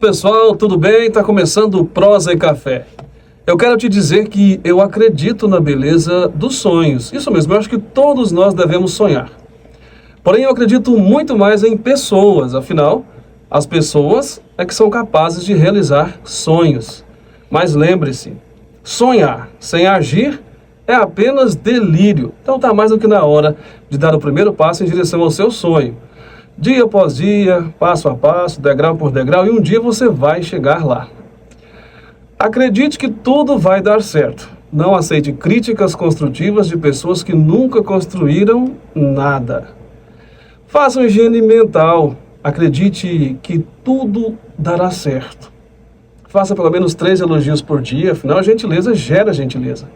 Pessoal, tudo bem? Está começando o Prosa e Café. Eu quero te dizer que eu acredito na beleza dos sonhos. Isso mesmo, eu acho que todos nós devemos sonhar. Porém, eu acredito muito mais em pessoas. Afinal, as pessoas é que são capazes de realizar sonhos. Mas lembre-se, sonhar sem agir é apenas delírio. Então está mais do que na hora de dar o primeiro passo em direção ao seu sonho. Dia após dia, passo a passo, degrau por degrau, e um dia você vai chegar lá. Acredite que tudo vai dar certo. Não aceite críticas construtivas de pessoas que nunca construíram nada. Faça uma higiene mental. Acredite que tudo dará certo. Faça pelo menos 3 elogios por dia, afinal a gentileza gera gentileza.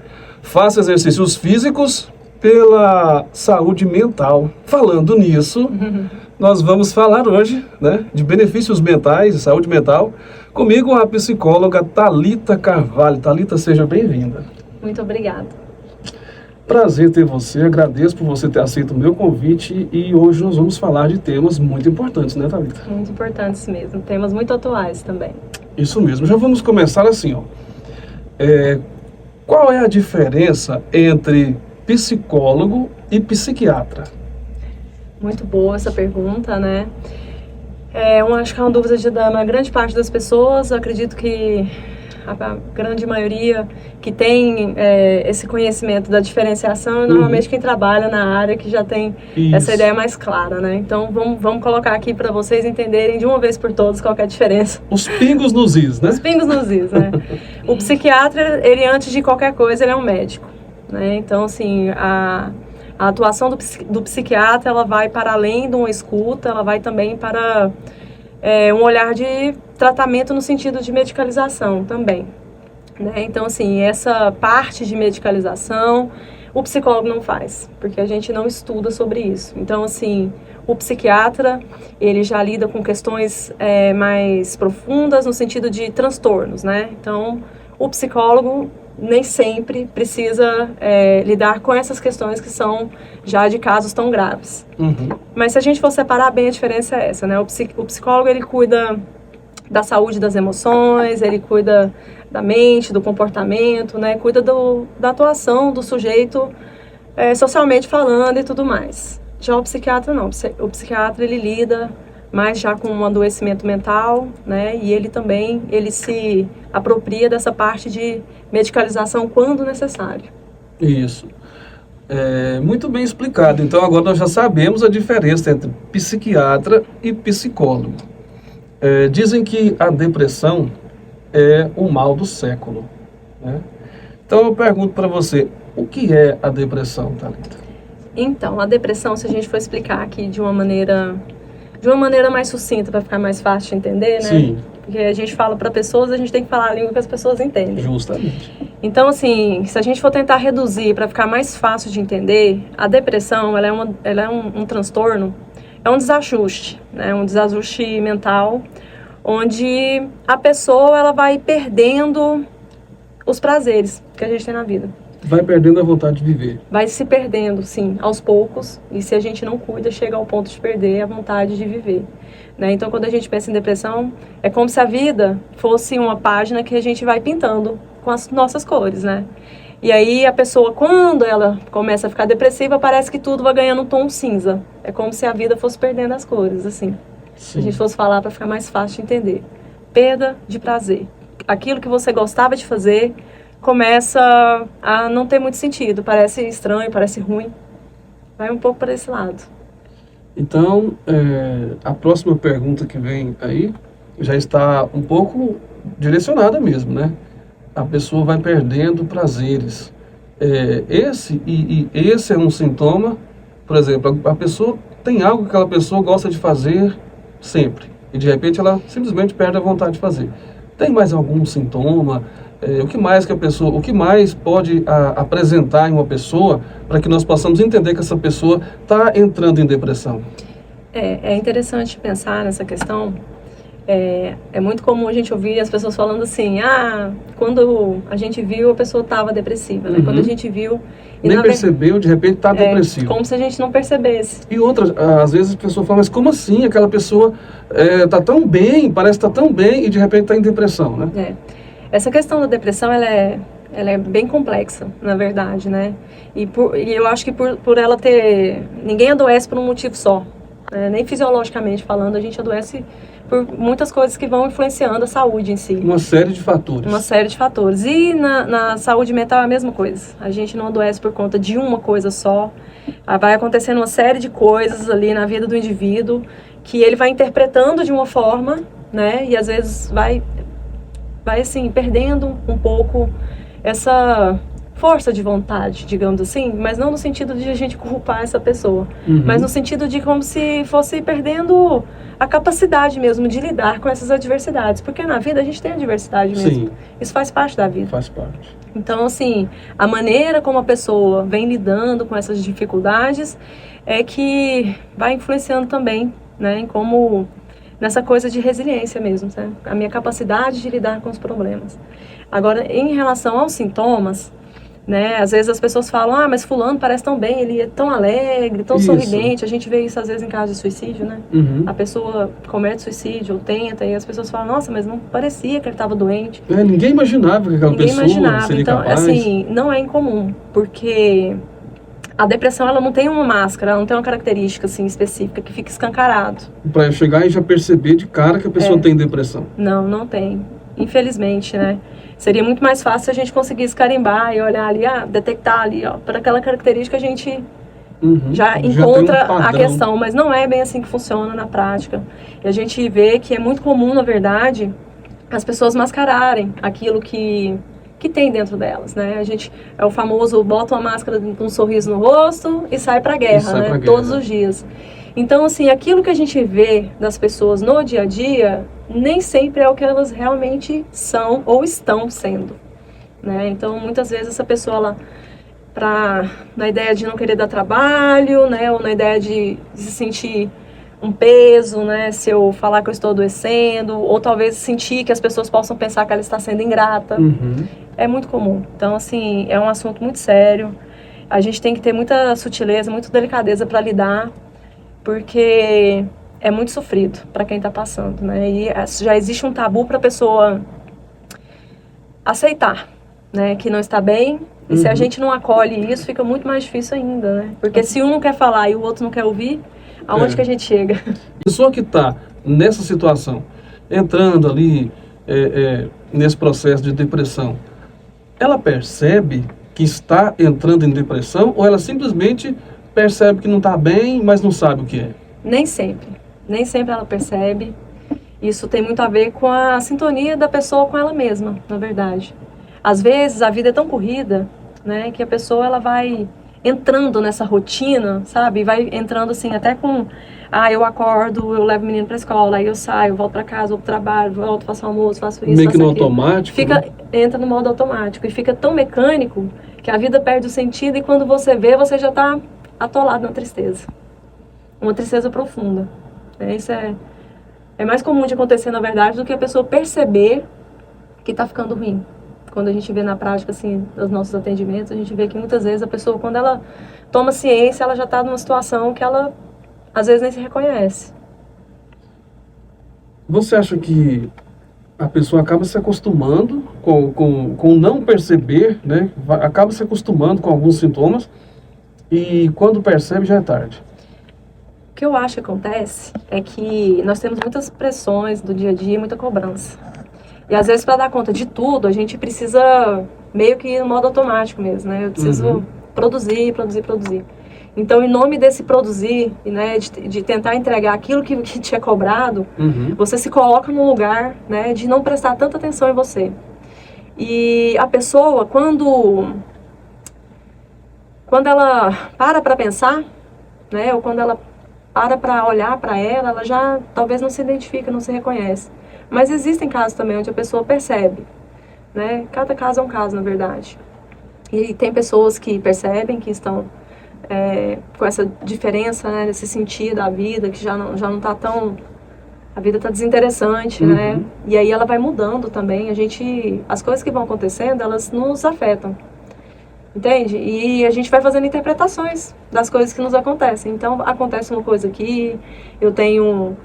Faça exercícios físicos pela saúde mental. Falando nisso, nós vamos falar hoje, de benefícios mentais, de saúde mental, comigo a psicóloga Thalita Carvalho. Thalita, seja bem-vinda. Muito obrigada. Prazer ter você, agradeço por você ter aceito o meu convite e hoje nós vamos falar de temas muito importantes, né, Thalita? Muito importantes mesmo, temas muito atuais também. Isso mesmo, já vamos começar assim, qual é a diferença entre psicólogo e psiquiatra? Muito boa essa pergunta, né? Acho que é uma dúvida da grande parte das pessoas. Eu acredito que a grande maioria que tem esse conhecimento da diferenciação é normalmente quem trabalha na área que já tem essa ideia mais clara, né? Então vamos colocar aqui para vocês entenderem de uma vez por todas qual que é a diferença. Os pingos nos is, né? Os pingos nos is, né? O psiquiatra, ele antes de qualquer coisa, ele é um médico, né? Então, assim, a atuação do psiquiatra, ela vai para além de uma escuta, ela vai também para um olhar de tratamento no sentido de medicalização também, né? Então, assim, essa parte de medicalização, o psicólogo não faz, porque a gente não estuda sobre isso. Então, assim, o psiquiatra, ele já lida com questões mais profundas no sentido de transtornos, né? Então, o psicólogo nem sempre precisa lidar com essas questões que são já de casos tão graves. Mas se a gente for separar bem, a diferença é essa, né? O psicólogo, ele cuida da saúde das emoções, ele cuida da mente, do comportamento, né? Cuida da atuação do sujeito socialmente falando e tudo mais. Já o psiquiatra não. O psiquiatra, ele lida mais já com um adoecimento mental, né? E ele se apropria dessa parte de medicalização quando necessário. Isso. Muito bem explicado. Então agora nós já sabemos a diferença entre psiquiatra e psicólogo. Dizem que a depressão é o mal do século, né? Então eu pergunto para você, o que é a depressão, Thalita? Então, a depressão, se a gente for explicar aqui de uma maneira mais sucinta, para ficar mais fácil de entender, né? Sim. Porque a gente fala para pessoas, a gente tem que falar a língua que as pessoas entendem. Justamente. Então, assim, se a gente for tentar reduzir para ficar mais fácil de entender, a depressão, ela é um transtorno, é um desajuste, né? Um desajuste mental, onde a pessoa, ela vai perdendo os prazeres que a gente tem na vida. Vai perdendo a vontade de viver. Vai se perdendo, sim, aos poucos. E se a gente não cuida, chega ao ponto de perder a vontade de viver, né? Então, quando a gente pensa em depressão, é como se a vida fosse uma página que a gente vai pintando com as nossas cores, né? E aí, a pessoa, quando ela começa a ficar depressiva, parece que tudo vai ganhando um tom cinza. É como se a vida fosse perdendo as cores, assim. Sim. Se a gente fosse falar para ficar mais fácil de entender. Perda de prazer. Aquilo que você gostava de fazer começa a não ter muito sentido, parece estranho, parece ruim, vai um pouco para esse lado. Então, a próxima pergunta que vem aí já está um pouco direcionada mesmo, né? A pessoa vai perdendo prazeres. Esse é um sintoma, por exemplo, a pessoa tem algo que aquela pessoa gosta de fazer sempre, e de repente ela simplesmente perde a vontade de fazer. Tem mais algum sintoma? O que mais pode apresentar em uma pessoa para que nós possamos entender que essa pessoa está entrando em depressão? É interessante pensar nessa questão, É muito comum a gente ouvir as pessoas falando assim, quando a gente viu, a pessoa estava depressiva, né? Quando a gente viu... Nem percebeu, de repente está depressivo. Como se a gente não percebesse. E outras, às vezes a pessoa fala, mas como assim? Aquela pessoa está tão bem, parece estar tão bem, e de repente está em depressão, né? Essa questão da depressão, ela é bem complexa, na verdade, né? E eu acho que por ela ter... Ninguém adoece por um motivo só. Nem fisiologicamente falando, a gente adoece por muitas coisas que vão influenciando a saúde em si. Uma série de fatores. Uma série de fatores. E na saúde mental é a mesma coisa. A gente não adoece por conta de uma coisa só. Vai acontecendo uma série de coisas ali na vida do indivíduo que ele vai interpretando de uma forma, né? E às vezes vai assim, perdendo um pouco essa força de vontade, digamos assim, mas não no sentido de a gente culpar essa pessoa, mas no sentido de como se fosse perdendo a capacidade mesmo de lidar com essas adversidades, porque na vida a gente tem adversidade mesmo. Sim. Isso faz parte da vida. Faz parte. Então, assim, a maneira como a pessoa vem lidando com essas dificuldades é que vai influenciando também, né, em como... nessa coisa de resiliência mesmo, sabe? A minha capacidade de lidar com os problemas. Agora, em relação aos sintomas, né, às vezes as pessoas falam, mas fulano parece tão bem, ele é tão alegre, tão sorridente. A gente vê isso às vezes em casos de suicídio, né? A pessoa comete suicídio ou tenta, e as pessoas falam, nossa, mas não parecia que ele estava doente. Ninguém imaginava que aquela pessoa seria então, capaz. assim, não é incomum, porque... a depressão, ela não tem uma máscara, ela não tem uma característica assim, específica que fica escancarado. Para chegar e já perceber de cara que a pessoa tem depressão. Não tem. Infelizmente, né? Seria muito mais fácil se a gente conseguisse carimbar e olhar ali, detectar ali, por aquela característica a gente já encontra a questão, mas não é bem assim que funciona na prática. E a gente vê que é muito comum, na verdade, as pessoas mascararem aquilo que tem dentro delas, né? A gente é o famoso bota uma máscara com um sorriso no rosto e sai pra guerra, né? Todos os dias. Então, assim, aquilo que a gente vê das pessoas no dia a dia nem sempre é o que elas realmente são ou estão sendo, né? Então, muitas vezes essa pessoa, ela, na ideia de não querer dar trabalho, né? Ou na ideia de se sentir um peso, né? Se eu falar que eu estou adoecendo, ou talvez sentir que as pessoas possam pensar que ela está sendo ingrata. É muito comum. Então, assim, é um assunto muito sério. A gente tem que ter muita sutileza, muita delicadeza para lidar, porque é muito sofrido para quem está passando, né? E já existe um tabu para a pessoa aceitar, né? Que não está bem. E se a gente não acolhe isso, fica muito mais difícil ainda, né? Porque se um não quer falar e o outro não quer ouvir, aonde que a gente chega? A pessoa que está nessa situação, entrando ali nesse processo de depressão, ela percebe que está entrando em depressão ou ela simplesmente percebe que não está bem, mas não sabe o que é? Nem sempre ela percebe. Isso tem muito a ver com a sintonia da pessoa com ela mesma, na verdade. Às vezes a vida é tão corrida, né, que a pessoa ela vai entrando nessa rotina, sabe? Vai entrando assim até com... eu acordo, eu levo o menino pra escola, aí eu saio, volto pra casa, vou pro trabalho, volto, faço almoço, faço isso, meio faço que no aquilo. automático, Entra no modo automático e fica tão mecânico que a vida perde o sentido e quando você vê, você já tá atolado na tristeza. Uma tristeza profunda. Isso é mais comum de acontecer, na verdade, do que a pessoa perceber que tá ficando ruim. Quando a gente vê na prática, assim, dos nossos atendimentos, a gente vê que muitas vezes a pessoa, quando ela toma ciência, ela já está numa situação que ela, às vezes, nem se reconhece. Você acha que a pessoa acaba se acostumando com não perceber, né? Acaba se acostumando com alguns sintomas e quando percebe já é tarde? O que eu acho que acontece é que nós temos muitas pressões do dia a dia, muita cobrança. E às vezes, para dar conta de tudo, a gente precisa meio que no modo automático mesmo, né? Eu preciso produzir. Então, em nome desse produzir, né, de tentar entregar aquilo que te é cobrado, você se coloca num lugar, né, de não prestar tanta atenção em você. E a pessoa, quando ela para pensar, né, ou quando ela para olhar para ela já talvez não se identifica, não se reconhece. Mas existem casos também onde a pessoa percebe, né? Cada caso é um caso, na verdade. E tem pessoas que percebem que estão com essa diferença, né? Nesse sentido da vida, que já não está tão a vida tá desinteressante, né? E aí ela vai mudando também. As coisas que vão acontecendo, elas nos afetam. Entende? E a gente vai fazendo interpretações das coisas que nos acontecem. Então, acontece uma coisa aqui, eu tenho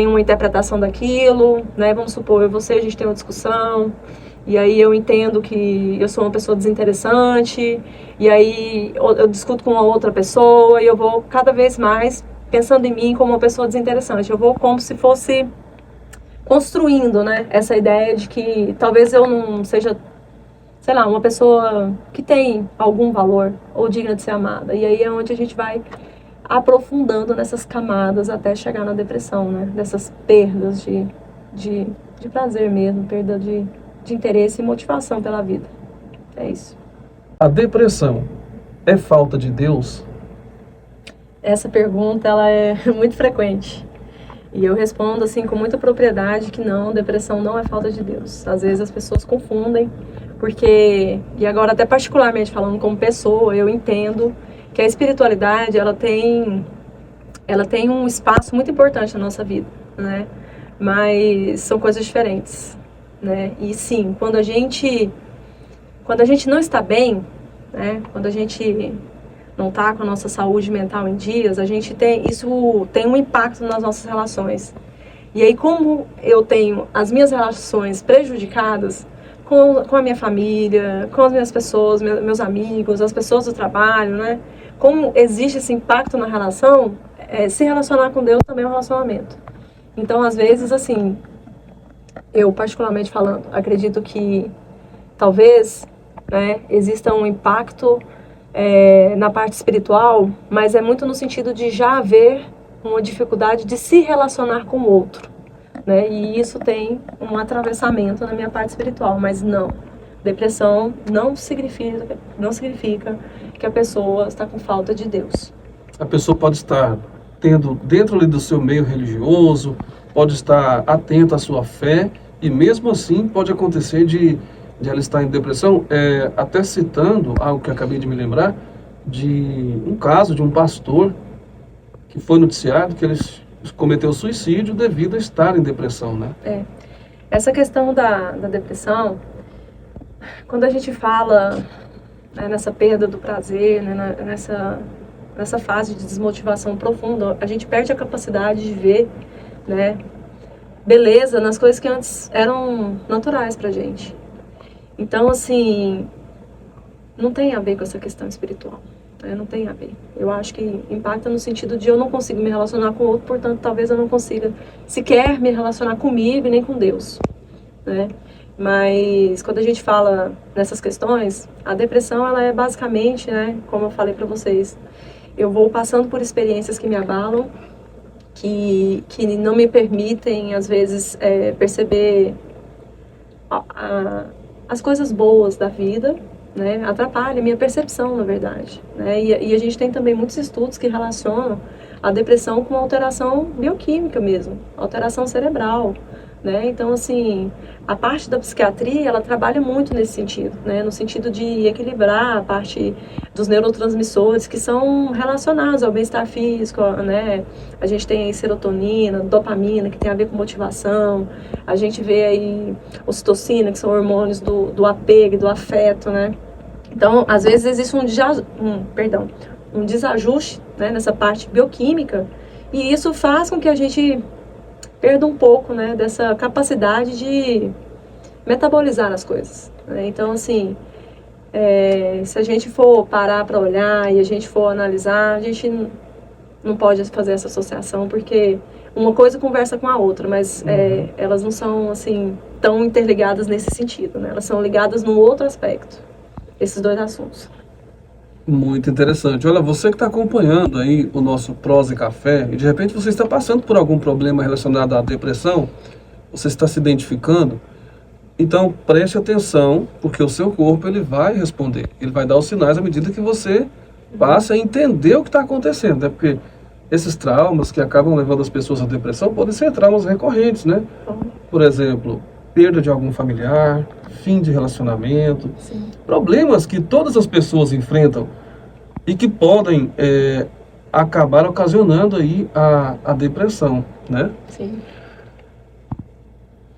uma interpretação daquilo, né? Vamos supor, eu e você, a gente tem uma discussão, e aí eu entendo que eu sou uma pessoa desinteressante, e aí eu discuto com uma outra pessoa, e eu vou cada vez mais pensando em mim como uma pessoa desinteressante. Eu vou como se fosse construindo, né? Essa ideia de que talvez eu não seja, sei lá, uma pessoa que tem algum valor ou digna de ser amada. E aí é onde a gente vai aprofundando nessas camadas até chegar na depressão, né? Dessas perdas de prazer mesmo, perda de interesse e motivação pela vida. É isso. A depressão é falta de Deus? Essa pergunta, ela é muito frequente. E eu respondo assim com muita propriedade que não, depressão não é falta de Deus. Às vezes as pessoas confundem, porque, e agora até particularmente falando como pessoa, eu entendo que a espiritualidade, ela tem um espaço muito importante na nossa vida, né? Mas são coisas diferentes, né? E sim, quando a gente não está bem, né? Quando a gente não está com a nossa saúde mental em dias, isso tem um impacto nas nossas relações. E aí, como eu tenho as minhas relações prejudicadas com a minha família, com as minhas pessoas, meus amigos, as pessoas do trabalho, né? Como existe esse impacto na relação, se relacionar com Deus também é um relacionamento. Então, às vezes, assim, eu particularmente falando, acredito que talvez, né, exista um impacto na parte espiritual, mas é muito no sentido de já haver uma dificuldade de se relacionar com o outro, né? E isso tem um atravessamento na minha parte espiritual, mas não. Depressão não significa que a pessoa está com falta de Deus. A pessoa pode estar tendo dentro ali do seu meio religioso, pode estar atenta à sua fé, e mesmo assim pode acontecer de ela estar em depressão, até citando algo que acabei de me lembrar, de um caso de um pastor que foi noticiado que ele cometeu suicídio devido a estar em depressão, né? Essa questão da depressão, quando a gente fala, né, nessa perda do prazer, né, nessa fase de desmotivação profunda, a gente perde a capacidade de ver, né, beleza nas coisas que antes eram naturais pra gente. Então, assim, não tem a ver com essa questão espiritual, né? Não tem a ver. Eu acho que impacta no sentido de eu não consigo me relacionar com o outro, portanto, talvez eu não consiga sequer me relacionar comigo e nem com Deus, né? Mas quando a gente fala nessas questões, a depressão, ela é basicamente, né, como eu falei para vocês, eu vou passando por experiências que me abalam, que não me permitem, às vezes, perceber as coisas boas da vida, né? Atrapalha a minha percepção, na verdade, né? E a gente tem também muitos estudos que relacionam a depressão com uma alteração bioquímica mesmo, alteração cerebral, né? Então, assim, a parte da psiquiatria, ela trabalha muito nesse sentido, né? No sentido de equilibrar a parte dos neurotransmissores que são relacionados ao bem-estar físico, né? A gente tem aí serotonina, dopamina, que tem a ver com motivação. A gente vê aí ocitocina, que são hormônios do apego e do afeto, né? Então, às vezes existe um desajuste, né, nessa parte bioquímica, e isso faz com que a gente perda um pouco, né, dessa capacidade de metabolizar as coisas, né? Então, assim, se a gente for parar para olhar e a gente for analisar, a gente não pode fazer essa associação, porque uma coisa conversa com a outra, mas elas não são, assim, tão interligadas nesse sentido, né? Elas são ligadas num outro aspecto, esses dois assuntos. Muito interessante. Olha, você que está acompanhando aí o nosso Prosa e Café, e de repente você está passando por algum problema relacionado à depressão, você está se identificando, então preste atenção, porque o seu corpo ele vai responder, ele vai dar os sinais à medida que você passa a entender o que está acontecendo, né? Porque esses traumas que acabam levando as pessoas à depressão podem ser traumas recorrentes, né? Por exemplo, perda de algum familiar, fim de relacionamento, problemas que todas as pessoas enfrentam e que podem acabar ocasionando aí a depressão, né? Sim.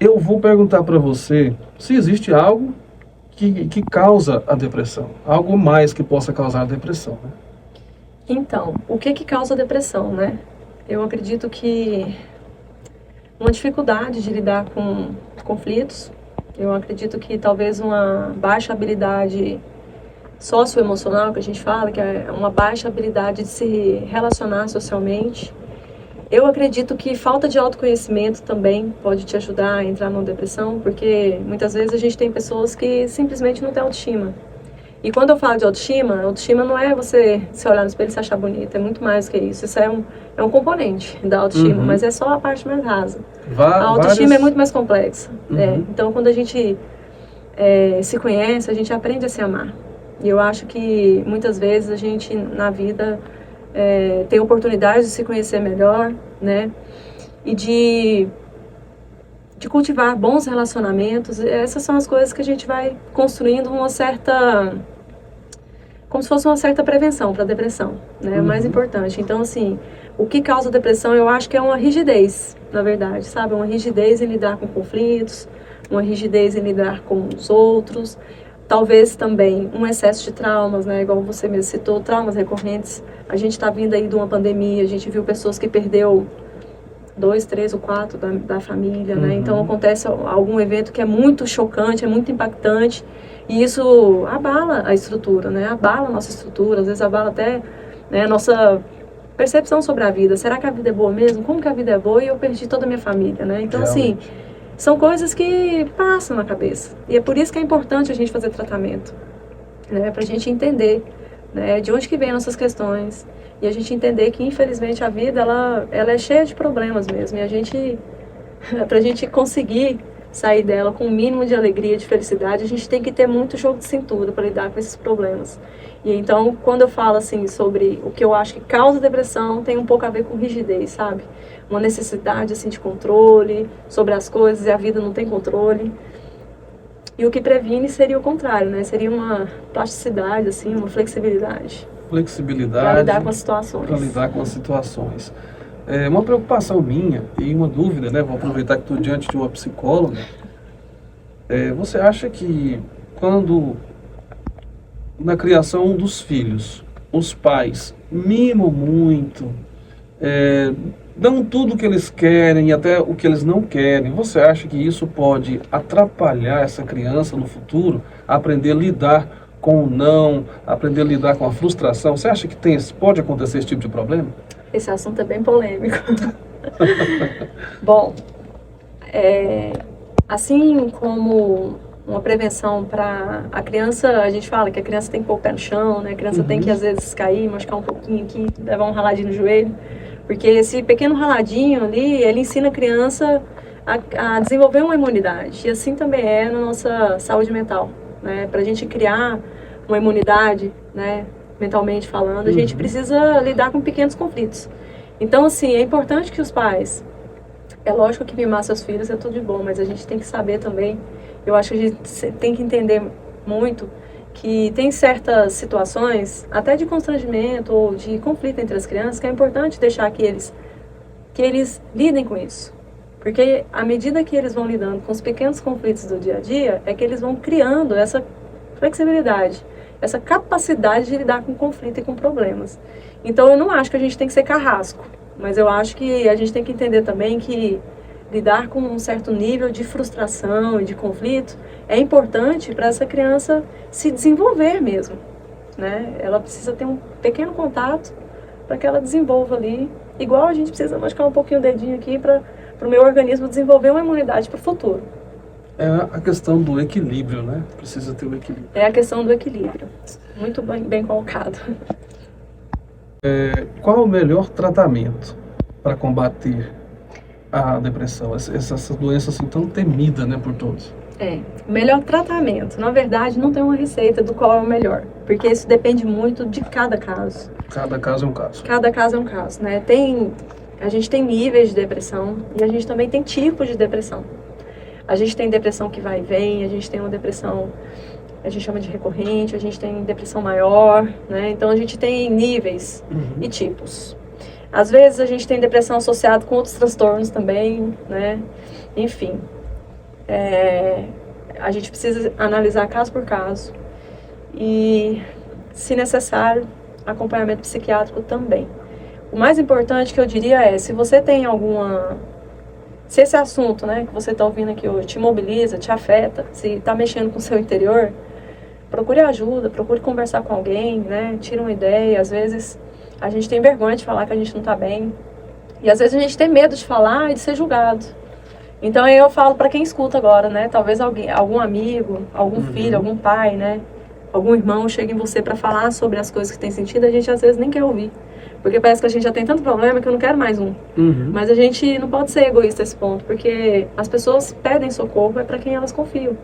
Eu vou perguntar para você se existe algo que causa a depressão, algo mais que possa causar a depressão, né? Então, o que causa depressão, né? Eu acredito que uma dificuldade de lidar com conflitos, eu acredito que talvez uma baixa habilidade socioemocional, que a gente fala, que é uma baixa habilidade de se relacionar socialmente. Eu acredito que falta de autoconhecimento também pode te ajudar a entrar numa depressão, porque muitas vezes a gente tem pessoas que simplesmente não têm autoestima. E quando eu falo de autoestima não é você se olhar no espelho e se achar bonita, é muito mais que isso. Isso é um componente da autoestima, mas é só a parte mais rasa. A autoestima é muito mais complexa. Então, quando a gente se conhece, a gente aprende a se amar. E eu acho que muitas vezes a gente, na vida, tem oportunidade de se conhecer melhor, né? E de cultivar bons relacionamentos. Essas são as coisas que a gente vai construindo uma certa... como se fosse uma certa prevenção para a depressão, né? O mais importante. Então, assim, o que causa depressão, eu acho que é uma rigidez, na verdade, sabe? Uma rigidez em lidar com conflitos, uma rigidez em lidar com os outros. Talvez também um excesso de traumas, né? Igual você mesmo citou, traumas recorrentes. A gente está vindo aí de uma pandemia, a gente viu pessoas que perdeu 2, 3 ou 4 da família, né? Então acontece algum evento que é muito chocante, é muito impactante, e isso abala a estrutura, né? Abala a nossa estrutura, às vezes abala até, né, a nossa percepção sobre a vida. Será que a vida é boa mesmo? Como que a vida é boa e eu perdi toda a minha família, né? Então, assim, são coisas que passam na cabeça. E é por isso que é importante a gente fazer tratamento, né? Pra gente entender, né, de onde que vem nossas questões. E a gente entender que, infelizmente, a vida, ela é cheia de problemas mesmo. E a gente, pra gente conseguir sair dela com um mínimo de alegria, de felicidade, a gente tem que ter muito jogo de cintura para lidar com esses problemas. E então, quando eu falo, assim, sobre o que eu acho que causa depressão, tem um pouco a ver com rigidez, sabe? Uma necessidade, assim, de controle sobre as coisas, e a vida não tem controle. E o que previne seria o contrário, né? Seria uma plasticidade, assim, uma flexibilidade. Para lidar com as situações. Para lidar com as situações. Uma preocupação minha e uma dúvida, né? Vou aproveitar que estou diante de uma psicóloga. Você acha que quando, na criação dos filhos, os pais mimam muito, dão tudo o que eles querem e até o que eles não querem, você acha que isso pode atrapalhar essa criança no futuro a aprender a lidar com o não, aprender a lidar com a frustração? Você acha que pode acontecer esse tipo de problema? Esse assunto é bem polêmico. Bom, assim como uma prevenção para a criança, a gente fala que a criança tem que pôr o pé no chão, né? A criança tem que, às vezes, cair, machucar um pouquinho aqui, levar um raladinho no joelho, porque esse pequeno raladinho ali, ele ensina a criança a desenvolver uma imunidade, e assim também é na nossa saúde mental, né? Para a gente criar uma imunidade, né, mentalmente falando, a gente precisa lidar com pequenos conflitos. Então, assim, é importante que os pais, é lógico que mimar seus filhos é tudo de bom, mas a gente tem que saber também, eu acho que a gente tem que entender muito que tem certas situações, até de constrangimento ou de conflito entre as crianças, que é importante deixar que eles lidem com isso. Porque à medida que eles vão lidando com os pequenos conflitos do dia a dia, é que eles vão criando essa flexibilidade, essa capacidade de lidar com conflito e com problemas. Então eu não acho que a gente tem que ser carrasco, mas eu acho que a gente tem que entender também que lidar com um certo nível de frustração e de conflito é importante para essa criança se desenvolver mesmo, né? Ela precisa ter um pequeno contato para que ela desenvolva ali, igual a gente precisa machucar um pouquinho o dedinho aqui para o meu organismo desenvolver uma imunidade para o futuro. É a questão do equilíbrio, né? Precisa ter o equilíbrio. É a questão do equilíbrio. Muito bem colocado. Qual é o melhor tratamento para combater a depressão? Essa doença assim tão temida, né, por todos. O melhor tratamento. Na verdade, não tem uma receita do qual é o melhor. Porque isso depende muito de cada caso. Cada caso é um caso. Cada caso é um caso, né? A gente tem níveis de depressão e a gente também tem tipos de depressão. A gente tem depressão que vai e vem, a gente tem uma depressão a gente chama de recorrente, a gente tem depressão maior, né? Então a gente tem níveis e tipos. Às vezes a gente tem depressão associada com outros transtornos também, né? Enfim, a gente precisa analisar caso por caso e, se necessário, acompanhamento psiquiátrico também. O mais importante que eu diria é, se você tem se esse assunto, né, que você está ouvindo aqui hoje te mobiliza, te afeta, se está mexendo com o seu interior, procure ajuda, procure conversar com alguém, né, tira uma ideia. Às vezes a gente tem vergonha de falar que a gente não está bem, e às vezes a gente tem medo de falar e de ser julgado. Então eu falo para quem escuta agora, né, talvez algum amigo, algum filho, algum pai, né, algum irmão chegue em você para falar sobre as coisas que tem sentido, a gente às vezes nem quer ouvir. Porque parece que a gente já tem tanto problema que eu não quero mais um. Mas a gente não pode ser egoísta a esse ponto, porque as pessoas pedem socorro, é para quem elas confiam,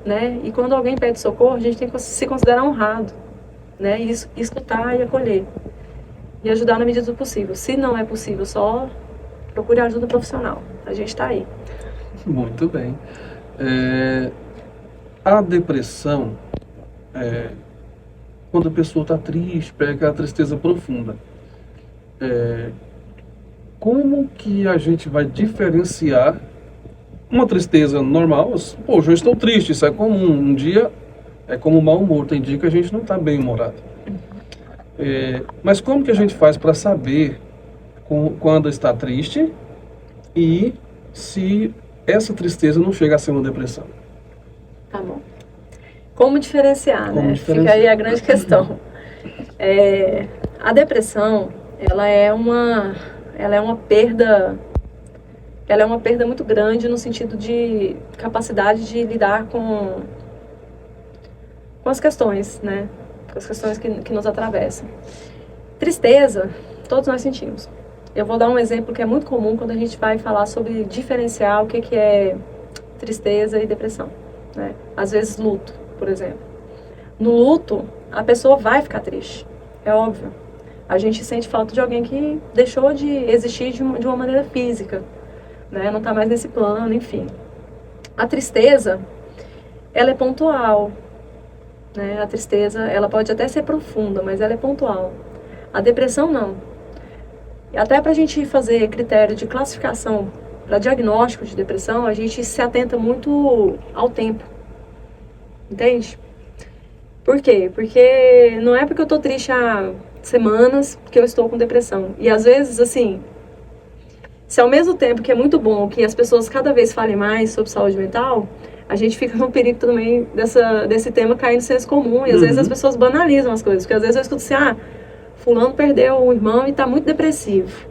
né? E quando alguém pede socorro, a gente tem que se considerar honrado, né? E escutar e acolher. E ajudar na medida do possível. Se não é possível, só procure ajuda profissional. A gente está aí. Muito bem. A depressão, quando a pessoa está triste, pega aquela tristeza profunda. Como que a gente vai diferenciar uma tristeza normal? Poxa, eu estou triste, isso é comum. Um dia é como mau humor, tem dia que a gente não está bem humorado. Mas como que a gente faz para saber quando está triste e se essa tristeza não chega a ser uma depressão? Tá bom. Como diferenciar, né? Fica aí a grande questão. A depressão, ela é uma perda muito grande no sentido de capacidade de lidar com as questões, né? Com as questões que nos atravessam. Tristeza, todos nós sentimos. Eu vou dar um exemplo que é muito comum quando a gente vai falar sobre diferenciar o que é tristeza e depressão, né? Às vezes luto, por exemplo. No luto, a pessoa vai ficar triste, é óbvio. A gente sente falta de alguém que deixou de existir de uma maneira física, né? Não está mais nesse plano, enfim. A tristeza, ela é pontual, né? A tristeza, ela pode até ser profunda, mas ela é pontual. A depressão, não. E até para a gente fazer critério de classificação para diagnóstico de depressão, a gente se atenta muito ao tempo, entende? Por quê? Porque não é porque eu estou triste há semanas que eu estou com depressão. E às vezes, assim, se ao mesmo tempo que é muito bom que as pessoas cada vez falem mais sobre saúde mental, a gente fica no perigo também desse tema cair no senso comum. E às vezes as pessoas banalizam as coisas. Porque às vezes eu escuto assim, fulano perdeu um irmão e está muito depressivo.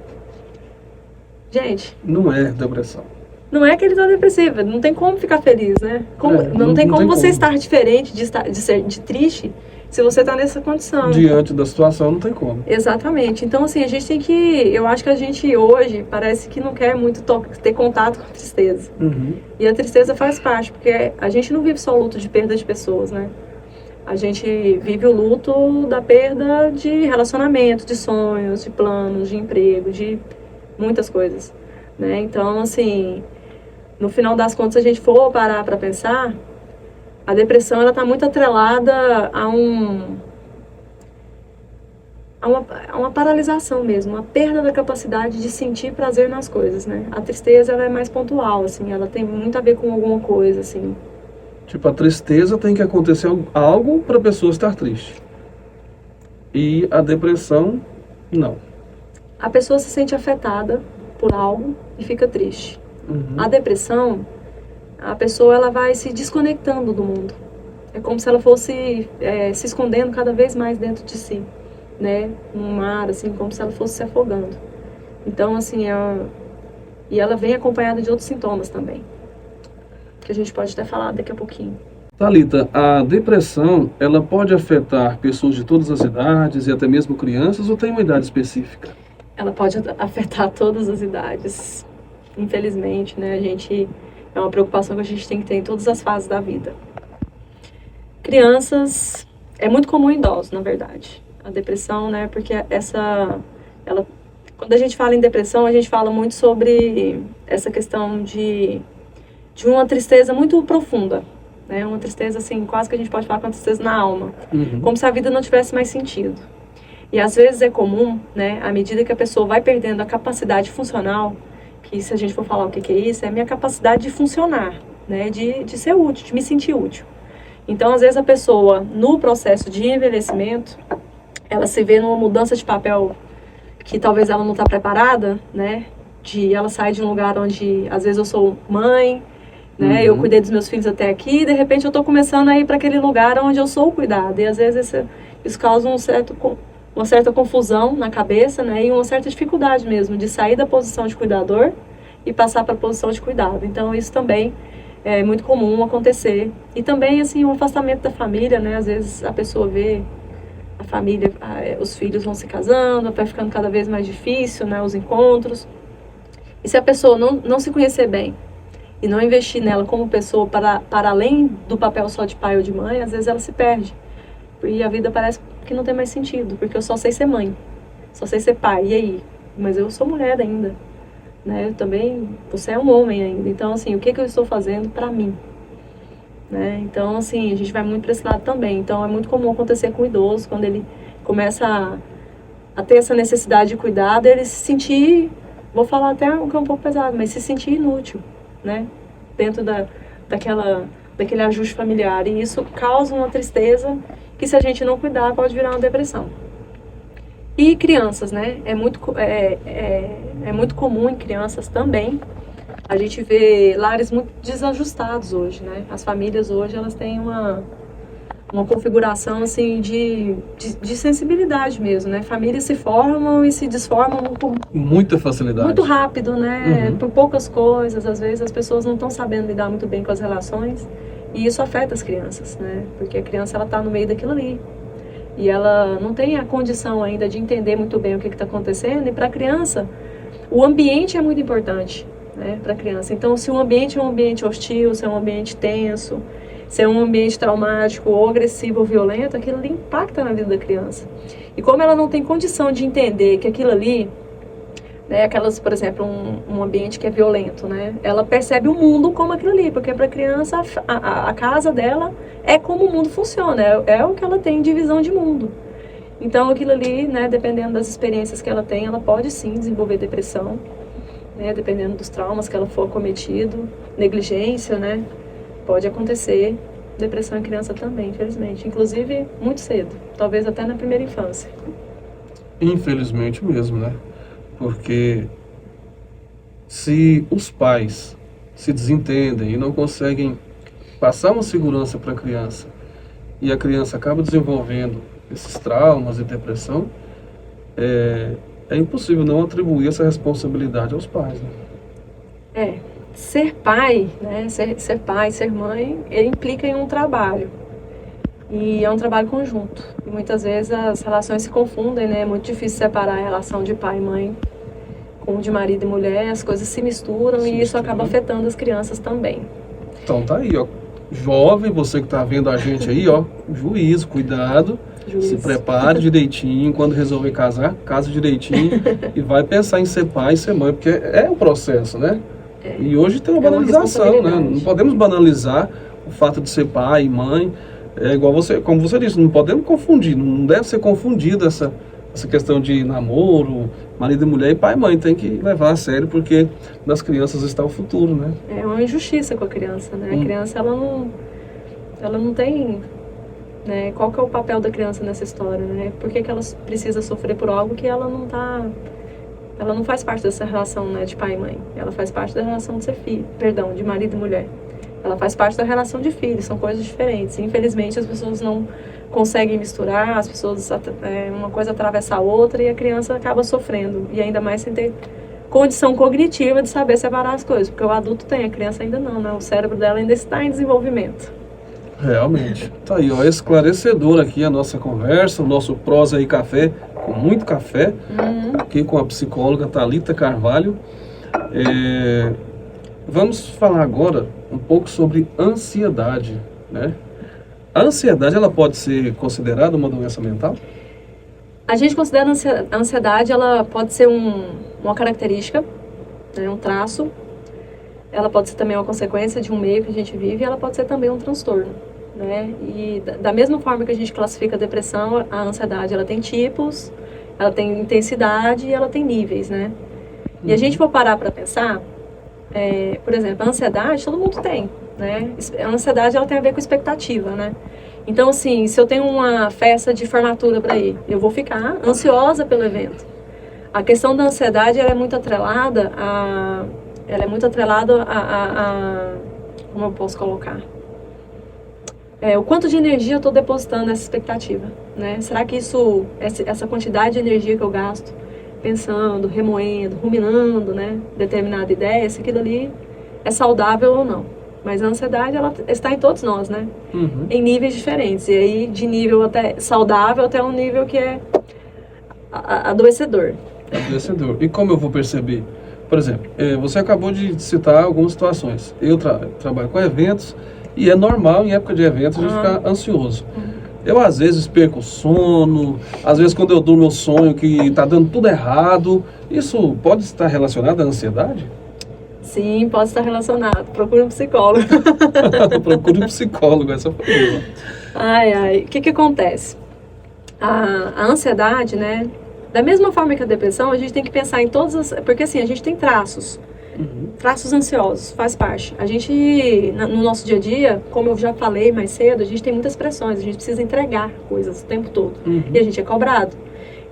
Gente... Não é depressão. Não é que ele está depressivo, não tem como ficar feliz, né? Não tem como você estar diferente de triste se você está nessa condição. Diante da situação, não tem como. Exatamente. Então, assim, a gente tem que... Eu acho que a gente hoje parece que não quer muito ter contato com a tristeza. E a tristeza faz parte, porque a gente não vive só o luto de perda de pessoas, né? A gente vive o luto da perda de relacionamento, de sonhos, de planos, de emprego, de muitas coisas, né? Então, assim... No final das contas, se a gente for parar para pensar, a depressão ela está muito atrelada a uma paralisação mesmo, uma perda da capacidade de sentir prazer nas coisas, né? A tristeza ela é mais pontual, assim, ela tem muito a ver com alguma coisa, assim. Tipo, a tristeza tem que acontecer algo para a pessoa estar triste. E a depressão, não. A pessoa se sente afetada por algo e fica triste. A depressão, a pessoa ela vai se desconectando do mundo. É como se ela fosse se escondendo cada vez mais dentro de si, né? Num mar, assim, como se ela fosse se afogando. Então, assim, e ela vem acompanhada de outros sintomas também, que a gente pode até falar daqui a pouquinho. Thalita, a depressão, ela pode afetar pessoas de todas as idades e até mesmo crianças, ou tem uma idade específica? Ela pode afetar todas as idades. Infelizmente, né, é uma preocupação que a gente tem que ter em todas as fases da vida. Crianças, é muito comum em idosos, na verdade, a depressão, né, porque quando a gente fala em depressão, a gente fala muito sobre essa questão de uma tristeza muito profunda, né? Uma tristeza, assim, quase que a gente pode falar com uma tristeza na alma. Uhum. Como se a vida não tivesse mais sentido. E às vezes é comum, né, à medida que a pessoa vai perdendo a capacidade funcional, que se a gente for falar o que é isso, é a minha capacidade de funcionar, né, de ser útil, de me sentir útil. Então, às vezes a pessoa, no processo de envelhecimento, ela se vê numa mudança de papel que talvez ela não está preparada, né, ela sai de um lugar onde, às vezes, eu sou mãe, né, eu cuidei dos meus filhos até aqui, e de repente eu estou começando a ir para aquele lugar onde eu sou o cuidado. E às vezes isso causa uma certa confusão na cabeça, né, e uma certa dificuldade mesmo de sair da posição de cuidador e passar para a posição de cuidado. Então isso também é muito comum acontecer. E também, assim, o afastamento da família, né, às vezes a pessoa vê a família, os filhos vão se casando, vai ficando cada vez mais difícil, né, os encontros. E se a pessoa não se conhecer bem e não investir nela como pessoa para além do papel só de pai ou de mãe, às vezes ela se perde. E a vida parece que não tem mais sentido, porque eu só sei ser mãe, só sei ser pai, e aí? Mas eu sou mulher ainda, né? Eu também, você é um homem ainda, então assim, o que eu estou fazendo para mim? Né? Então assim, a gente vai muito para esse lado também. Então é muito comum acontecer com o idoso, quando ele começa a ter essa necessidade de cuidado, ele se sentir, vou falar até um que é um pouco pesado, mas se sentir inútil, né? Dentro daquele ajuste familiar, e isso causa uma tristeza que, se a gente não cuidar, pode virar uma depressão. E crianças, né? É muito comum em crianças também a gente vê lares muito desajustados hoje, né? As famílias hoje, elas têm uma configuração, assim, de sensibilidade mesmo, né? Famílias se formam e se desformam com muita facilidade. Muito rápido, né? Uhum. Por poucas coisas. Às vezes as pessoas não estão sabendo lidar muito bem com as relações. E isso afeta as crianças, né? Porque a criança, ela está no meio daquilo ali. E ela não tem a condição ainda de entender muito bem o que está acontecendo. E para a criança, o ambiente é muito importante, né? Para a criança. Então, se o ambiente é um ambiente hostil, se é um ambiente tenso, se é um ambiente traumático, ou agressivo, ou violento, aquilo ali impacta na vida da criança. E como ela não tem condição de entender que aquilo ali, né, por exemplo, um ambiente que é violento, né, ela percebe o mundo como aquilo ali, porque para a criança a casa dela é como o mundo funciona, é o que ela tem de visão de mundo. Então aquilo ali, né, dependendo das experiências que ela tem, ela pode sim desenvolver depressão, né, dependendo dos traumas que ela for cometido, negligência, né, pode acontecer depressão em criança também, infelizmente, inclusive muito cedo, talvez até na primeira infância. Infelizmente mesmo, né? Porque se os pais se desentendem e não conseguem passar uma segurança para a criança, e a criança acaba desenvolvendo esses traumas e depressão, é impossível não atribuir essa responsabilidade aos pais, né? Ser pai, né, ser pai, ser mãe, ele implica em um trabalho. E é um trabalho conjunto. E muitas vezes as relações se confundem, né? É muito difícil separar a relação de pai e mãe com de marido e mulher. As coisas se misturam e isso acaba afetando as crianças também. Então tá aí, ó. Jovem, você que tá vendo a gente aí, ó. Juízo, cuidado. Se prepare direitinho. Quando resolver casar, casa direitinho. E vai pensar em ser pai e ser mãe. Porque é um processo, né? E hoje tem uma banalização, né? Não podemos banalizar o fato de ser pai e mãe. É igual como você disse, não podemos confundir, não deve ser confundida essa questão de namoro, marido e mulher, e pai e mãe tem que levar a sério, porque nas crianças está o futuro, né? É uma injustiça com a criança, né? A criança, ela não tem, né? Qual que é o papel da criança nessa história, né? Por que ela precisa sofrer por algo que ela não faz parte dessa relação, né, de pai e mãe. Ela faz parte da relação de marido e mulher. Ela faz parte da relação de filhos, são coisas diferentes. Infelizmente, as pessoas não conseguem misturar, uma coisa atravessa a outra e a criança acaba sofrendo. E ainda mais sem ter condição cognitiva de saber separar as coisas, porque o adulto tem, a criança ainda não, né? O cérebro dela ainda está em desenvolvimento. Realmente. Tá aí, ó, esclarecedor aqui a nossa conversa, o nosso Prosa e Café, com muito café, aqui com a psicóloga Thalita Carvalho. Vamos falar agora um pouco sobre ansiedade, né? A ansiedade, ela pode ser considerada uma doença mental? A gente considera a ansiedade, ela pode ser uma característica, né, um traço, ela pode ser também uma consequência de um meio que a gente vive, e ela pode ser também um transtorno, né? E da mesma forma que a gente classifica a depressão, a ansiedade, ela tem tipos, ela tem intensidade e ela tem níveis, né? E a gente for parar para pensar, por exemplo, a ansiedade todo mundo tem, né? A ansiedade, ela tem a ver com expectativa, né? Então, assim, se eu tenho uma festa de formatura para ir, eu vou ficar ansiosa pelo evento. A questão da ansiedade, ela é muito atrelada como eu posso colocar? O quanto de energia eu estou depositando nessa expectativa, né? Será que essa quantidade de energia que eu gasto pensando, remoendo, ruminando, né, determinada ideia, se aquilo ali é saudável ou não? Mas a ansiedade, ela está em todos nós, né? Uhum. Em níveis diferentes. E aí, de nível até saudável até um nível que é adoecedor. Adoecedor. E como eu vou perceber? Por exemplo, você acabou de citar algumas situações. Eu trabalho com eventos e é normal em época de eventos a gente ficar ansioso. Eu às vezes perco o sono, às vezes quando eu durmo eu sonho que está dando tudo errado. Isso pode estar relacionado à ansiedade? Sim, pode estar relacionado. Procure um psicólogo. Procure um psicólogo, essa foi boa. Ai. O que acontece? A ansiedade, né? Da mesma forma que a depressão, a gente tem que pensar em todas as... Porque assim, a gente tem traços. Traços ansiosos, faz parte. A gente, no nosso dia a dia, como eu já falei mais cedo, a gente tem muitas pressões. A gente precisa entregar coisas o tempo todo. E a gente é cobrado.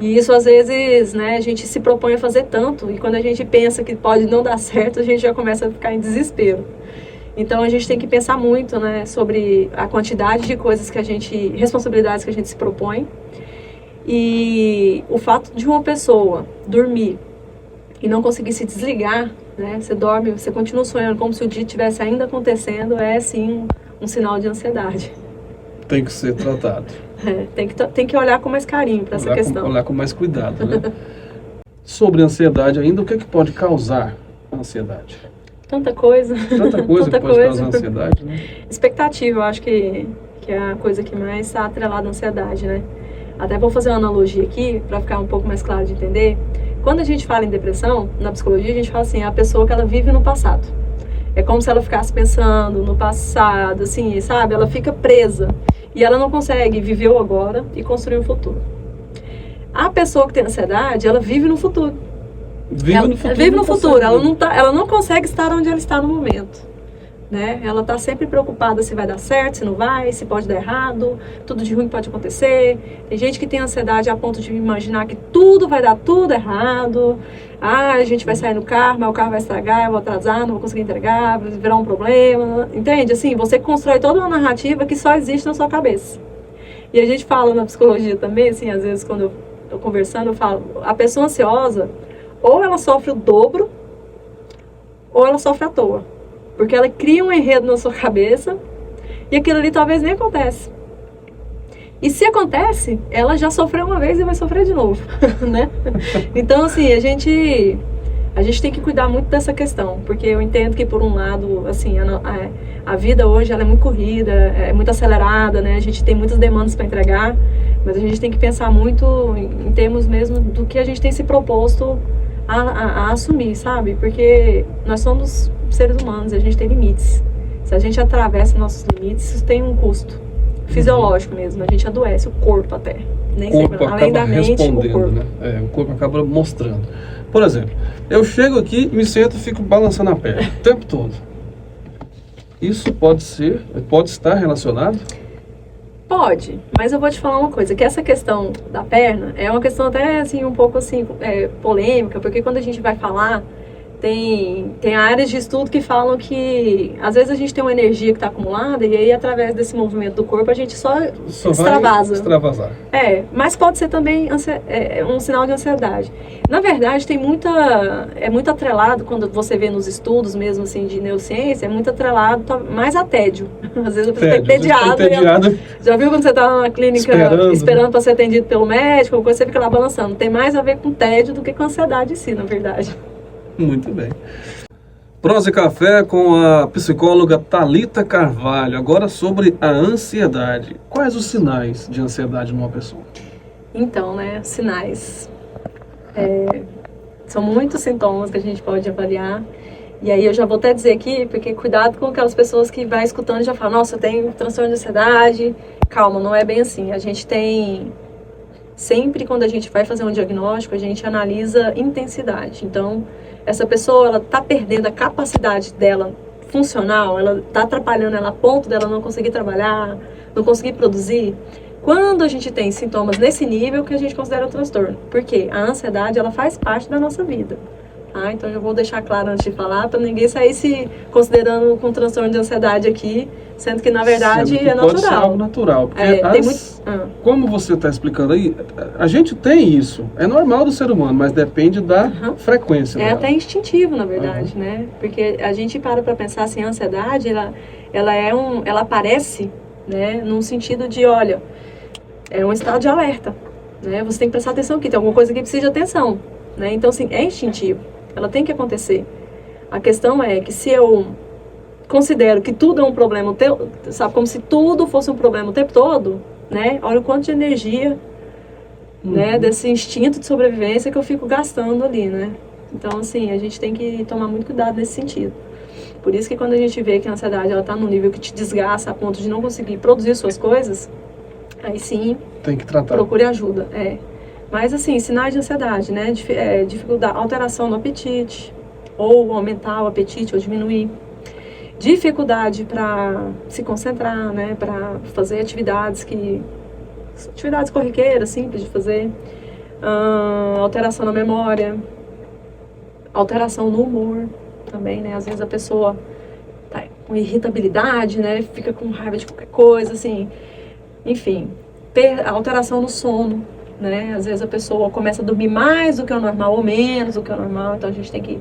E isso, às vezes, né, a gente se propõe a fazer tanto, e quando a gente pensa que pode não dar certo, a gente já começa a ficar em desespero. Então, a gente tem que pensar muito, né, sobre a quantidade de coisas responsabilidades que a gente se propõe. E o fato de uma pessoa dormir e não conseguir se desligar, né, você dorme, você continua sonhando como se o dia estivesse ainda acontecendo, é, sim, um sinal de ansiedade. Tem que ser tratado. Tem que olhar com mais carinho para essa questão. Olhar com mais cuidado, né? Sobre a ansiedade ainda, o que pode causar a ansiedade? Tanta coisa. Tanta coisa que pode causar ansiedade, né? Expectativa, eu acho que é a coisa que mais está atrelada à ansiedade, né? Até vou fazer uma analogia aqui, para ficar um pouco mais claro de entender. Quando a gente fala em depressão, na psicologia, a gente fala assim, a pessoa que ela vive no passado. É como se ela ficasse pensando no passado, assim, sabe? Ela fica presa. E ela não consegue viver o agora e construir o futuro. A pessoa que tem ansiedade, ela vive no futuro. Vive no futuro. Ela não consegue estar onde ela está no momento. Né? Ela está sempre preocupada se vai dar certo, se não vai, se pode dar errado, tudo de ruim pode acontecer. Tem gente que tem ansiedade a ponto de imaginar que tudo vai dar tudo errado. A gente vai sair no carro, mas o carro vai estragar, eu vou atrasar, não vou conseguir entregar, vai virar um problema. Entende? Assim, você constrói toda uma narrativa que só existe na sua cabeça. E a gente fala na psicologia também, assim, às vezes quando eu estou conversando, eu falo, a pessoa ansiosa, ou ela sofre o dobro, ou ela sofre à toa. Porque ela cria um enredo na sua cabeça e aquilo ali talvez nem acontece. E se acontece, ela já sofreu uma vez e vai sofrer de novo, né? Então, assim, a gente tem que cuidar muito dessa questão, porque eu entendo que, por um lado, assim, a vida hoje ela é muito corrida, é muito acelerada, né? A gente tem muitas demandas para entregar, mas a gente tem que pensar muito em termos mesmo do que a gente tem se proposto a assumir, sabe? Porque nós somos seres humanos e a gente tem limites. Se a gente atravessa nossos limites, isso tem um custo fisiológico mesmo. A gente adoece, o corpo até. Nem sempre, além da mente, o corpo. Né? O corpo acaba mostrando. Por exemplo, eu chego aqui, me sento e fico balançando a perna o tempo todo. Isso pode estar relacionado? Pode, mas eu vou te falar uma coisa, que essa questão da perna é uma questão até assim, um pouco assim, polêmica, porque quando a gente vai falar, tem áreas de estudo que falam que às vezes a gente tem uma energia que está acumulada e aí através desse movimento do corpo a gente só extravasa. Vai extravasar. Mas pode ser também um sinal de ansiedade. Na verdade, é muito atrelado, quando você vê nos estudos mesmo assim de neurociência, é muito atrelado mais a tédio. Às vezes a pessoa está entediada. Já viu quando você está na clínica esperando para ser atendido pelo médico, ou você fica lá balançando. Tem mais a ver com tédio do que com ansiedade em si, na verdade. Muito bem. Prosa e Café com a psicóloga Thalita Carvalho. Agora sobre a ansiedade. Quais os sinais de ansiedade numa pessoa? Então, né, sinais. São muitos sintomas que a gente pode avaliar. E aí eu já vou até dizer aqui, porque cuidado com aquelas pessoas que vai escutando e já falam, nossa, eu tenho transtorno de ansiedade. Calma, não é bem assim. A gente tem... Sempre quando a gente vai fazer um diagnóstico, a gente analisa intensidade. Então, essa pessoa, ela está perdendo a capacidade dela funcional, ela está atrapalhando ela a ponto dela não conseguir trabalhar, não conseguir produzir. Quando a gente tem sintomas nesse nível, que a gente considera o transtorno. Porque a ansiedade, ela faz parte da nossa vida. Tá? Então, eu vou deixar claro antes de falar, para ninguém sair se considerando com transtorno de ansiedade aqui, sendo que, na verdade, que é natural. Pode ser algo natural. Porque como você está explicando aí, a gente tem isso. É normal do ser humano, mas depende da frequência dela. É até instintivo, na verdade, né? Porque a gente para pensar assim, a ansiedade, ela aparece, né, num sentido de, olha, é um estado de alerta, né? Você tem que prestar atenção aqui, tem alguma coisa que precisa de atenção, né? Então, assim, é instintivo. Ela tem que acontecer. A questão é que se eu considero que tudo é um problema, sabe, como se tudo fosse um problema o tempo todo, né? Olha o quanto de energia, né, desse instinto de sobrevivência que eu fico gastando ali, né? Então, assim, a gente tem que tomar muito cuidado nesse sentido. Por isso que quando a gente vê que a ansiedade, ela tá num nível que te desgasta a ponto de não conseguir produzir suas coisas, aí sim, tem que tratar. Procure ajuda, Mas, assim, sinais de ansiedade, né? Dificuldade, alteração no apetite, ou aumentar o apetite ou diminuir. Dificuldade para se concentrar, né? Para fazer atividades corriqueiras, simples de fazer. Alteração na memória. Alteração no humor também, né? Às vezes a pessoa tá com irritabilidade, né? Fica com raiva de qualquer coisa, assim. Enfim, alteração no sono, né? Às vezes a pessoa começa a dormir mais do que o normal ou menos do que o normal, então a gente tem que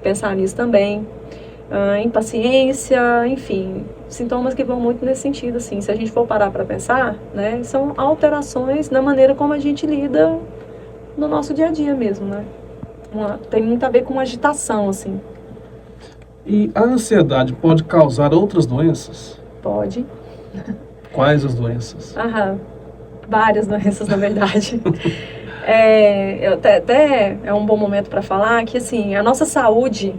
pensar nisso também. Impaciência, enfim, sintomas que vão muito nesse sentido, assim. Se a gente for parar para pensar, né, são alterações na maneira como a gente lida no nosso dia a dia mesmo, né? Tem muito a ver com agitação, assim. E a ansiedade pode causar outras doenças? Pode. Quais as doenças? Várias doenças, na verdade. Até é um bom momento para falar que, assim, a nossa saúde,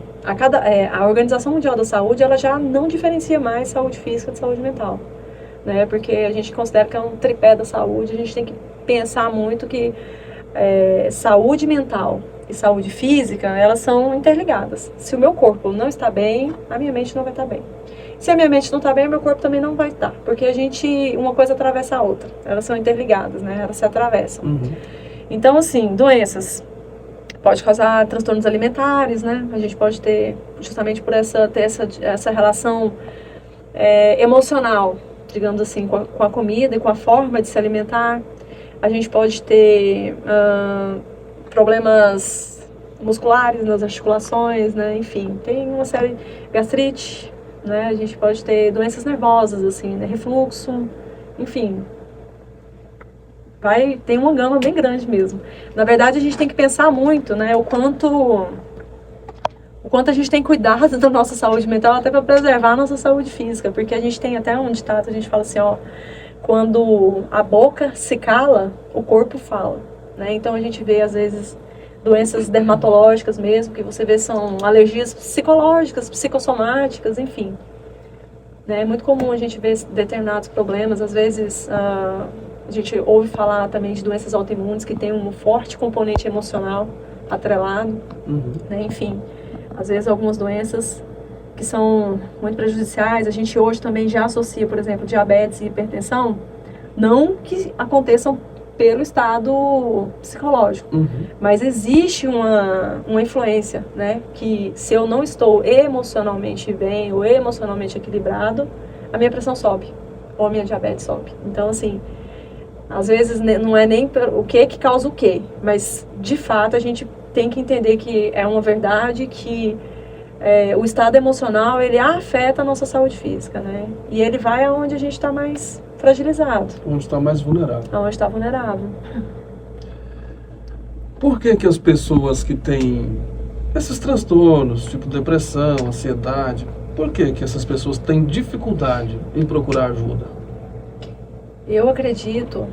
a Organização Mundial da Saúde, ela já não diferencia mais saúde física de saúde mental, né? Porque a gente considera que é um tripé da saúde, a gente tem que pensar muito que saúde mental e saúde física, elas são interligadas. Se o meu corpo não está bem, a minha mente não vai estar bem. Se a minha mente não está bem, o meu corpo também não vai estar. Porque uma coisa atravessa a outra. Elas são interligadas, né? Elas se atravessam. Então, assim, doenças. Pode causar transtornos alimentares, né? A gente pode ter, justamente por ter essa relação emocional, digamos assim, com a comida e com a forma de se alimentar. A gente pode ter problemas musculares nas articulações, né? Enfim, tem uma série de gastrite, né? A gente pode ter doenças nervosas, assim, né? Refluxo, enfim. Tem uma gama bem grande mesmo. Na verdade, a gente tem que pensar muito, né? O quanto a gente tem cuidado da nossa saúde mental até para preservar a nossa saúde física. Porque a gente tem até um ditado, a gente fala assim, quando a boca se cala, o corpo fala, né? Então a gente vê, às vezes, doenças dermatológicas mesmo, que você vê são alergias psicológicas, psicossomáticas, enfim. É muito comum a gente ver determinados problemas, às vezes a gente ouve falar também de doenças autoimunes que tem um forte componente emocional atrelado, né? Enfim, às vezes algumas doenças que são muito prejudiciais, a gente hoje também já associa, por exemplo, diabetes e hipertensão, não que aconteçam pelo estado psicológico, mas existe uma influência, né, que se eu não estou emocionalmente bem ou emocionalmente equilibrado, a minha pressão sobe, ou a minha diabetes sobe. Então, assim, às vezes não é nem o que causa o quê, mas de fato a gente tem que entender que é uma verdade que o estado emocional, ele afeta a nossa saúde física, né? E ele vai aonde a gente está mais fragilizado. Onde está mais vulnerável. Aonde está vulnerável. Por que as pessoas que têm esses transtornos, tipo depressão, ansiedade, por que essas pessoas têm dificuldade em procurar ajuda? Eu acredito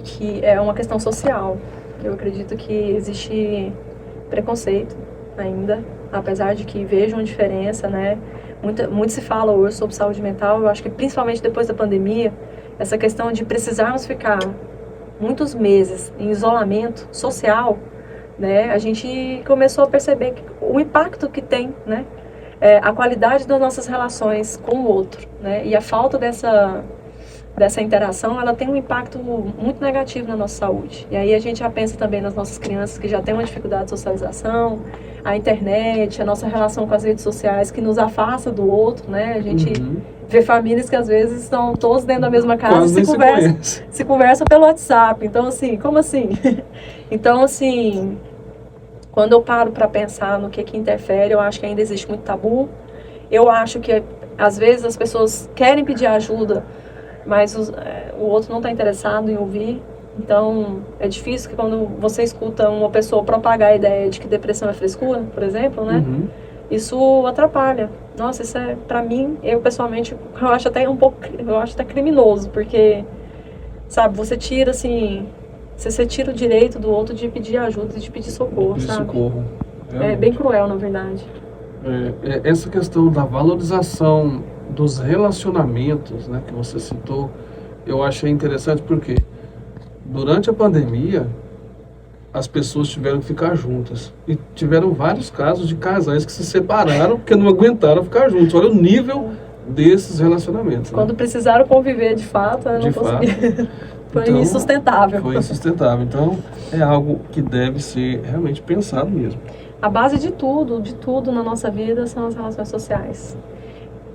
que é uma questão social. Eu acredito que existe preconceito, ainda, apesar de que vejo uma diferença, né? Muito se fala hoje sobre saúde mental. Eu acho que principalmente depois da pandemia, essa questão de precisarmos ficar muitos meses em isolamento social, né? A gente começou a perceber o impacto que tem, né? A qualidade das nossas relações com o outro, né? E a falta dessa interação, ela tem um impacto muito negativo na nossa saúde. E aí a gente já pensa também nas nossas crianças que já têm uma dificuldade de socialização, a internet, a nossa relação com as redes sociais que nos afasta do outro, né? A gente vê famílias que às vezes estão todos dentro da mesma casa e se conversam pelo WhatsApp. Então, assim, como assim? Então, assim, quando eu paro para pensar no que interfere, eu acho que ainda existe muito tabu. Eu acho que, às vezes, as pessoas querem pedir ajuda, mas o outro não está interessado em ouvir. Então, é difícil que quando você escuta uma pessoa propagar a ideia de que depressão é frescura, por exemplo, né? Isso atrapalha. Nossa, isso é, pra mim, eu pessoalmente, eu acho até criminoso, porque, sabe, você tira, assim, você tira o direito do outro de pedir ajuda, de pedir socorro, sabe? É bem cruel, na verdade. Essa questão da valorização dos relacionamentos, né, que você citou, eu achei interessante porque durante a pandemia as pessoas tiveram que ficar juntas e tiveram vários casos de casais que se separaram porque não aguentaram ficar juntos. Olha o nível desses relacionamentos. Quando precisaram conviver de fato, não conseguiram. Foi insustentável. Foi insustentável. Então é algo que deve ser realmente pensado mesmo. A base de tudo na nossa vida são as relações sociais.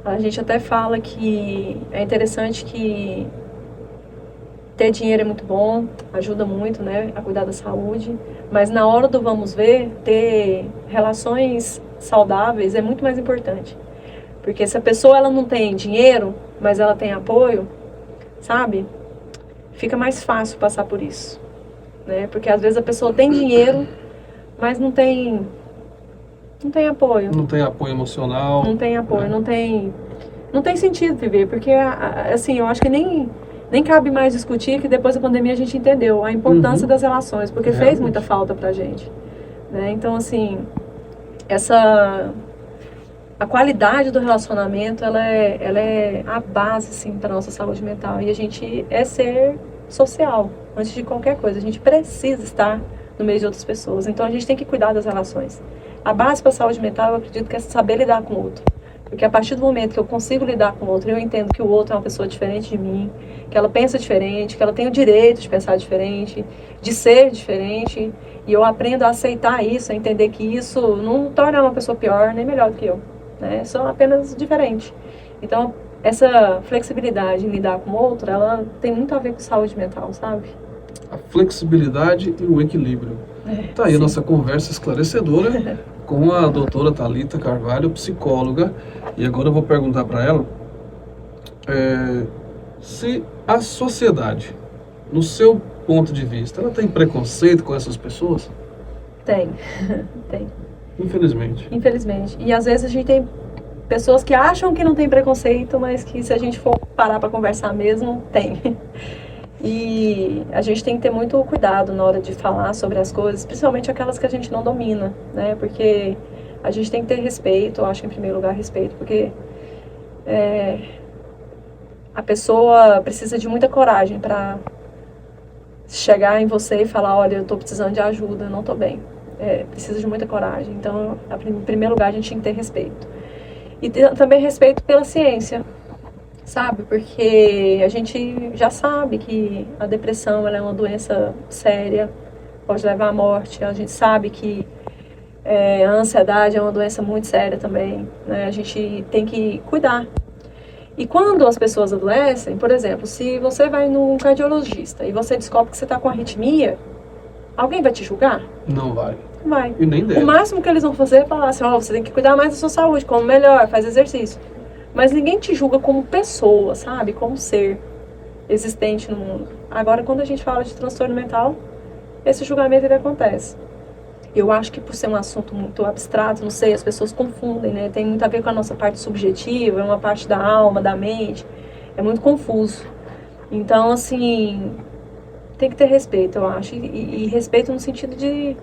A gente até fala que é interessante que ter dinheiro é muito bom, ajuda muito, né, a cuidar da saúde, mas na hora do vamos ver, ter relações saudáveis é muito mais importante. Porque se a pessoa ela não tem dinheiro, mas ela tem apoio, sabe? Fica mais fácil passar por isso, né? Porque às vezes a pessoa tem dinheiro, mas não tem apoio. Não tem apoio emocional. Não tem apoio, não tem sentido viver, porque assim, eu acho que nem cabe mais discutir que depois da pandemia a gente entendeu a importância das relações, porque fez muita falta pra gente, né? Então, assim, a qualidade do relacionamento, ela é a base, assim, para nossa saúde mental. E a gente é ser social, antes de qualquer coisa. A gente precisa estar no meio de outras pessoas. Então, a gente tem que cuidar das relações. A base para a saúde mental, eu acredito que é saber lidar com o outro. Porque a partir do momento que eu consigo lidar com o outro, eu entendo que o outro é uma pessoa diferente de mim, que ela pensa diferente, que ela tem o direito de pensar diferente, de ser diferente, e eu aprendo a aceitar isso, a entender que isso não torna ela uma pessoa pior nem melhor do que eu, né? São apenas diferentes. Então, essa flexibilidade em lidar com o outro, ela tem muito a ver com saúde mental, sabe? A flexibilidade e o equilíbrio. Tá aí a nossa conversa esclarecedora com a doutora Thalita Carvalho, psicóloga. E agora eu vou perguntar para ela se a sociedade, no seu ponto de vista, ela tem preconceito com essas pessoas? Tem. Infelizmente. Infelizmente. E às vezes a gente tem pessoas que acham que não tem preconceito, mas que se a gente for parar para conversar mesmo, tem. E a gente tem que ter muito cuidado na hora de falar sobre as coisas, principalmente aquelas que a gente não domina, né? Porque a gente tem que ter respeito, eu acho que em primeiro lugar respeito, porque a pessoa precisa de muita coragem para chegar em você e falar, olha, eu estou precisando de ajuda, eu não estou bem. Precisa de muita coragem. Então, em primeiro lugar, a gente tem que ter respeito. E também respeito pela ciência, sabe? Porque a gente já sabe que a depressão ela é uma doença séria, pode levar à morte. A gente sabe que a ansiedade é uma doença muito séria também, né? A gente tem que cuidar. E quando as pessoas adoecem, por exemplo, se você vai num cardiologista e você descobre que você está com arritmia, alguém vai te julgar? Não vai. Não vai. E nem deve. O máximo que eles vão fazer é falar assim, você tem que cuidar mais da sua saúde, come melhor, faz exercício. Mas ninguém te julga como pessoa, sabe? Como ser existente no mundo. Agora, quando a gente fala de transtorno mental, esse julgamento ele acontece. Eu acho que por ser um assunto muito abstrato, não sei, as pessoas confundem, né? Tem muito a ver com a nossa parte subjetiva, é uma parte da alma, da mente. É muito confuso. Então, assim, tem que ter respeito, eu acho. E respeito no sentido de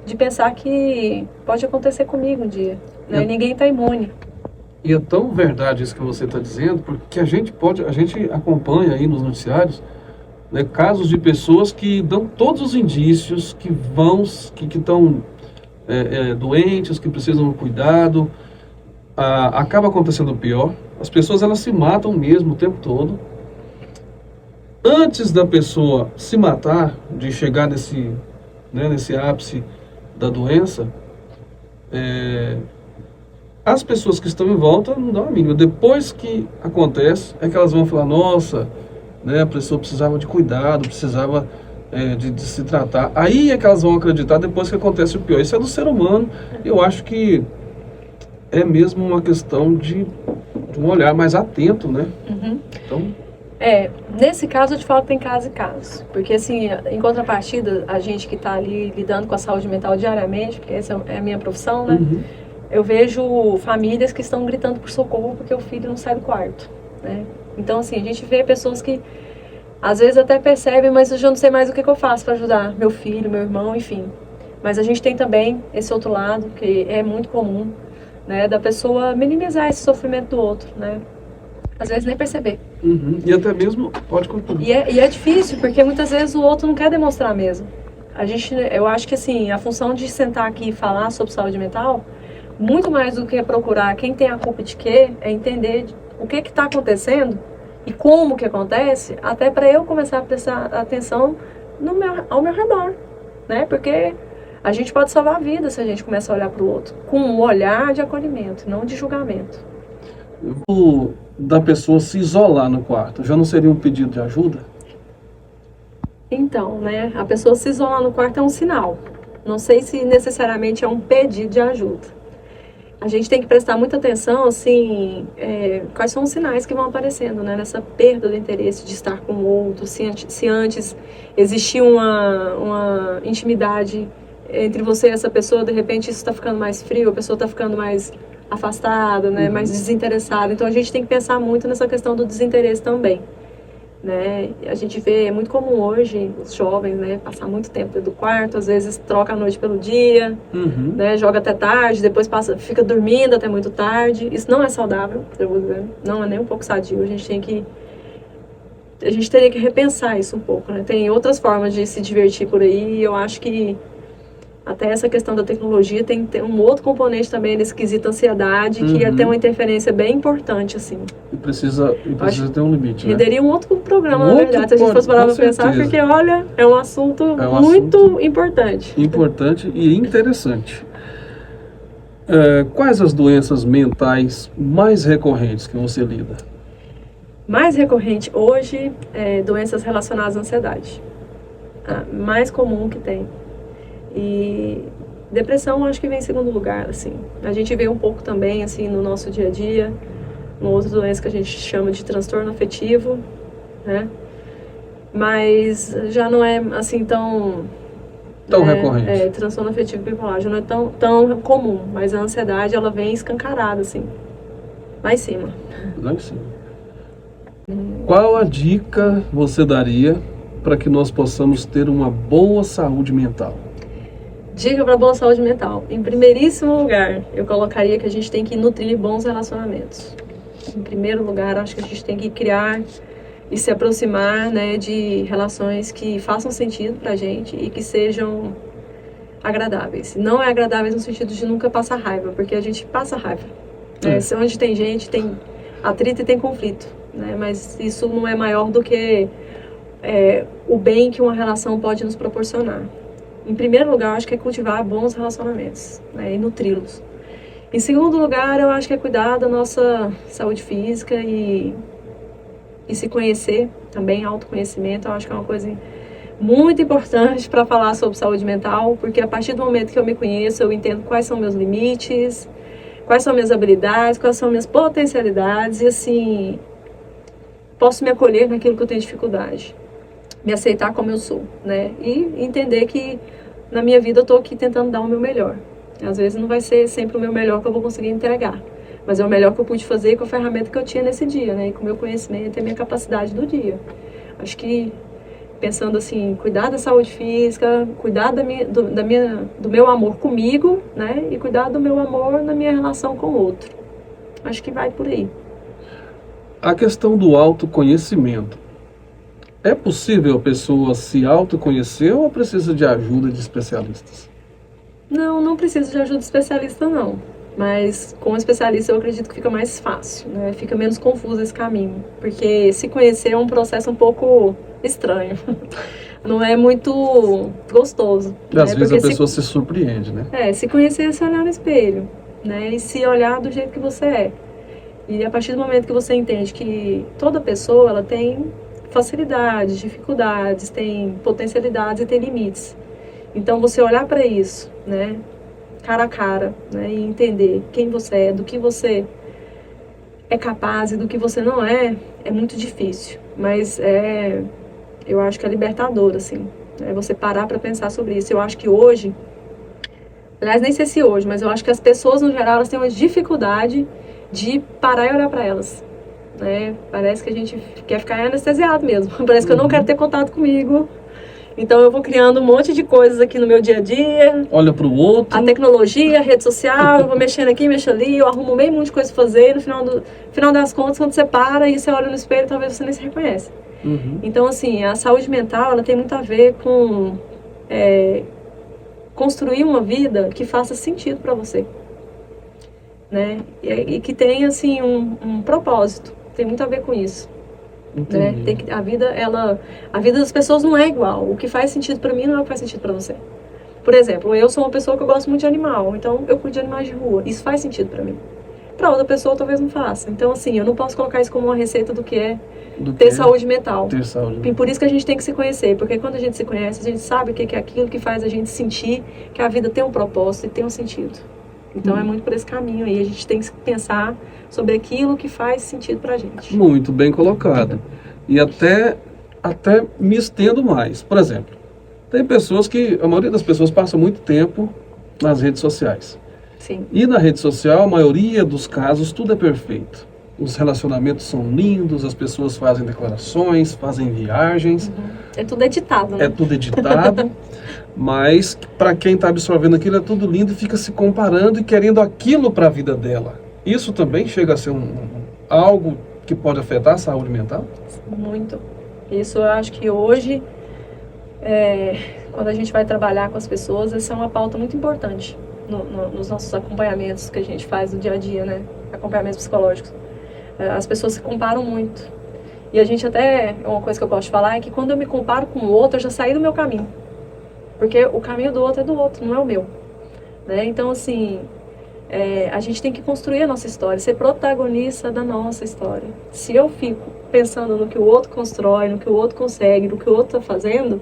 de pensar que pode acontecer comigo um dia, né? Ninguém está imune. E é tão verdade isso que você está dizendo, porque a gente acompanha aí nos noticiários, né, casos de pessoas que dão todos os indícios que estão doentes, que precisam de cuidado. Acaba acontecendo o pior. As pessoas elas se matam mesmo o tempo todo. Antes da pessoa se matar, de chegar nesse ápice da doença, as pessoas que estão em volta não dão a mínima. Depois que acontece, é que elas vão falar, nossa, né, a pessoa precisava de cuidado, precisava de se tratar. Aí é que elas vão acreditar depois que acontece o pior. Isso é do ser humano. Eu acho que é mesmo uma questão de um olhar mais atento, né? Uhum. Então... nesse caso eu te falo que tem casos e casos. Porque assim, em contrapartida, a gente que está ali lidando com a saúde mental diariamente, porque essa é a minha profissão, né? Uhum. Eu vejo famílias que estão gritando por socorro porque o filho não sai do quarto, né? Então, assim, a gente vê pessoas que às vezes até percebem, mas eu já não sei mais o que eu faço para ajudar meu filho, meu irmão, enfim. Mas a gente tem também esse outro lado, que é muito comum, né? Da pessoa minimizar esse sofrimento do outro, né? Às vezes nem perceber. Uhum. E até mesmo pode continuar. E é difícil, porque muitas vezes o outro não quer demonstrar mesmo. Eu acho que assim, a função de sentar aqui e falar sobre saúde mental, muito mais do que procurar quem tem a culpa de quê, é entender o que está acontecendo e como que acontece, até para eu começar a prestar atenção ao meu redor, né? Porque a gente pode salvar a vida se a gente começa a olhar para o outro com um olhar de acolhimento, não de julgamento. Da pessoa se isolar no quarto, já não seria um pedido de ajuda? Então, né? A pessoa se isolar no quarto é um sinal. Não sei se necessariamente é um pedido de ajuda. A gente tem que prestar muita atenção, assim, quais são os sinais que vão aparecendo, né? Nessa perda do interesse de estar com o outro, se antes existia uma intimidade entre você e essa pessoa, de repente isso está ficando mais frio, a pessoa está ficando mais afastada, né? Mais desinteressada. Então a gente tem que pensar muito nessa questão do desinteresse também, né? A gente vê, é muito comum hoje, os jovens, né, passar muito tempo dentro do quarto, às vezes troca a noite pelo dia, né, joga até tarde, depois fica dormindo até muito tarde. Isso não é saudável, eu vou dizer, não é nem um pouco sadio. A gente teria que repensar isso um pouco, né? Tem outras formas de se divertir por aí, e eu acho que até essa questão da tecnologia tem que ter um outro componente também desse quesito ansiedade, que ia ter uma interferência bem importante, assim. E precisa ter um limite, né? Renderia um outro programa, na verdade, se a gente fosse parar para pensar, porque, olha, é um assunto muito importante. Importante e interessante. Quais as doenças mentais mais recorrentes que você lida? Mais recorrente hoje é doenças relacionadas à ansiedade. A mais comum que tem. E depressão acho que vem em segundo lugar, assim. A gente vê um pouco também, assim, no nosso dia a dia, uma outra doença que a gente chama de transtorno afetivo, né? Mas já não é, assim, tão recorrente. Transtorno afetivo bipolar já não é tão comum, mas a ansiedade, ela vem escancarada, assim, lá em cima. Lá em cima. Qual a dica você daria para que nós possamos ter uma boa saúde mental? Dica para boa saúde mental. Em primeiríssimo lugar, eu colocaria que a gente tem que nutrir bons relacionamentos. Em primeiro lugar, acho que a gente tem que criar e se aproximar, né, de relações que façam sentido pra gente e que sejam agradáveis. Não é agradáveis no sentido de nunca passar raiva, porque a gente passa raiva. Né? Onde tem gente, tem atrito e tem conflito. Né? Mas isso não é maior do que o bem que uma relação pode nos proporcionar. Em primeiro lugar, eu acho que é cultivar bons relacionamentos, né, e nutri-los. Em segundo lugar, eu acho que é cuidar da nossa saúde física e se conhecer também, autoconhecimento. Eu acho que é uma coisa muito importante para falar sobre saúde mental, porque a partir do momento que eu me conheço, eu entendo quais são meus limites, quais são minhas habilidades, quais são minhas potencialidades e, assim, posso me acolher naquilo que eu tenho dificuldade. Me aceitar como eu sou, né? E entender que na minha vida eu estou aqui tentando dar o meu melhor. Às vezes não vai ser sempre o meu melhor que eu vou conseguir entregar, mas é o melhor que eu pude fazer com a ferramenta que eu tinha nesse dia, né? E com o meu conhecimento e a minha capacidade do dia. Acho que pensando assim, cuidar da saúde física, cuidar do meu amor comigo, né? E cuidar do meu amor na minha relação com o outro. Acho que vai por aí. A questão do autoconhecimento. É possível a pessoa se autoconhecer ou precisa de ajuda de especialistas? Não precisa de ajuda de especialista, não. Mas com especialista eu acredito que fica mais fácil, né? Fica menos confuso esse caminho. Porque se conhecer é um processo um pouco estranho. Não é muito gostoso. E às vezes porque a pessoa se surpreende, né? se conhecer é se olhar no espelho, né? E se olhar do jeito que você é. E a partir do momento que você entende que toda pessoa ela tem facilidades, dificuldades, tem potencialidades e tem limites. Então você olhar para isso, né, cara a cara, né, e entender quem você é, do que você é capaz e do que você não é muito difícil. Mas eu acho que é libertador, assim, você parar para pensar sobre isso. Eu acho que hoje, aliás, nem sei se hoje, mas eu acho que as pessoas no geral elas têm uma dificuldade de parar e olhar para elas. Parece que a gente quer ficar anestesiado mesmo. Parece que eu não quero ter contato comigo. Então eu vou criando um monte de coisas aqui no meu dia a dia. Olha para o outro. A tecnologia, a rede social, eu vou mexendo aqui, mexendo ali, eu arrumo meio monte de coisa pra fazer. No final das contas, quando você para e você olha no espelho, talvez você nem se reconhece. Então, assim, a saúde mental, ela tem muito a ver com construir uma vida que faça sentido para você. Né? E que tenha, assim, um propósito. Tem muito a ver com isso. Né? A vida das pessoas não é igual. O que faz sentido para mim não é o que faz sentido para você. Por exemplo, eu sou uma pessoa que eu gosto muito de animal, então eu cuido de animais de rua. Isso faz sentido para mim. Para outra pessoa talvez não faça. Então, assim, eu não posso colocar isso como uma receita do que é ter saúde mental. Ter saúde mental. E por isso que a gente tem que se conhecer, porque quando a gente se conhece, a gente sabe o que é aquilo que faz a gente sentir que a vida tem um propósito e tem um sentido. Então é muito por esse caminho aí. A gente tem que pensar sobre aquilo que faz sentido pra gente. Muito bem colocado. E até me estendo mais. Por exemplo, tem pessoas a maioria das pessoas passa muito tempo nas redes sociais. Sim. E na rede social, a maioria dos casos, tudo é perfeito. Os relacionamentos são lindos, as pessoas fazem declarações, fazem viagens. É tudo editado, né? É tudo editado. Mas para quem está absorvendo aquilo é tudo lindo e fica se comparando e querendo aquilo para a vida dela. Isso também chega a ser algo que pode afetar a saúde mental? Muito. Isso eu acho que hoje, quando a gente vai trabalhar com as pessoas, essa é uma pauta muito importante nos nossos acompanhamentos que a gente faz no dia a dia, né? Acompanhamentos psicológicos. As pessoas se comparam muito. E a gente uma coisa que eu gosto de falar é que quando eu me comparo com o outro, eu já saí do meu caminho. Porque o caminho do outro é do outro, não é o meu. Né? Então, assim, a gente tem que construir a nossa história, ser protagonista da nossa história. Se eu fico pensando no que o outro constrói, no que o outro consegue, no que o outro está fazendo,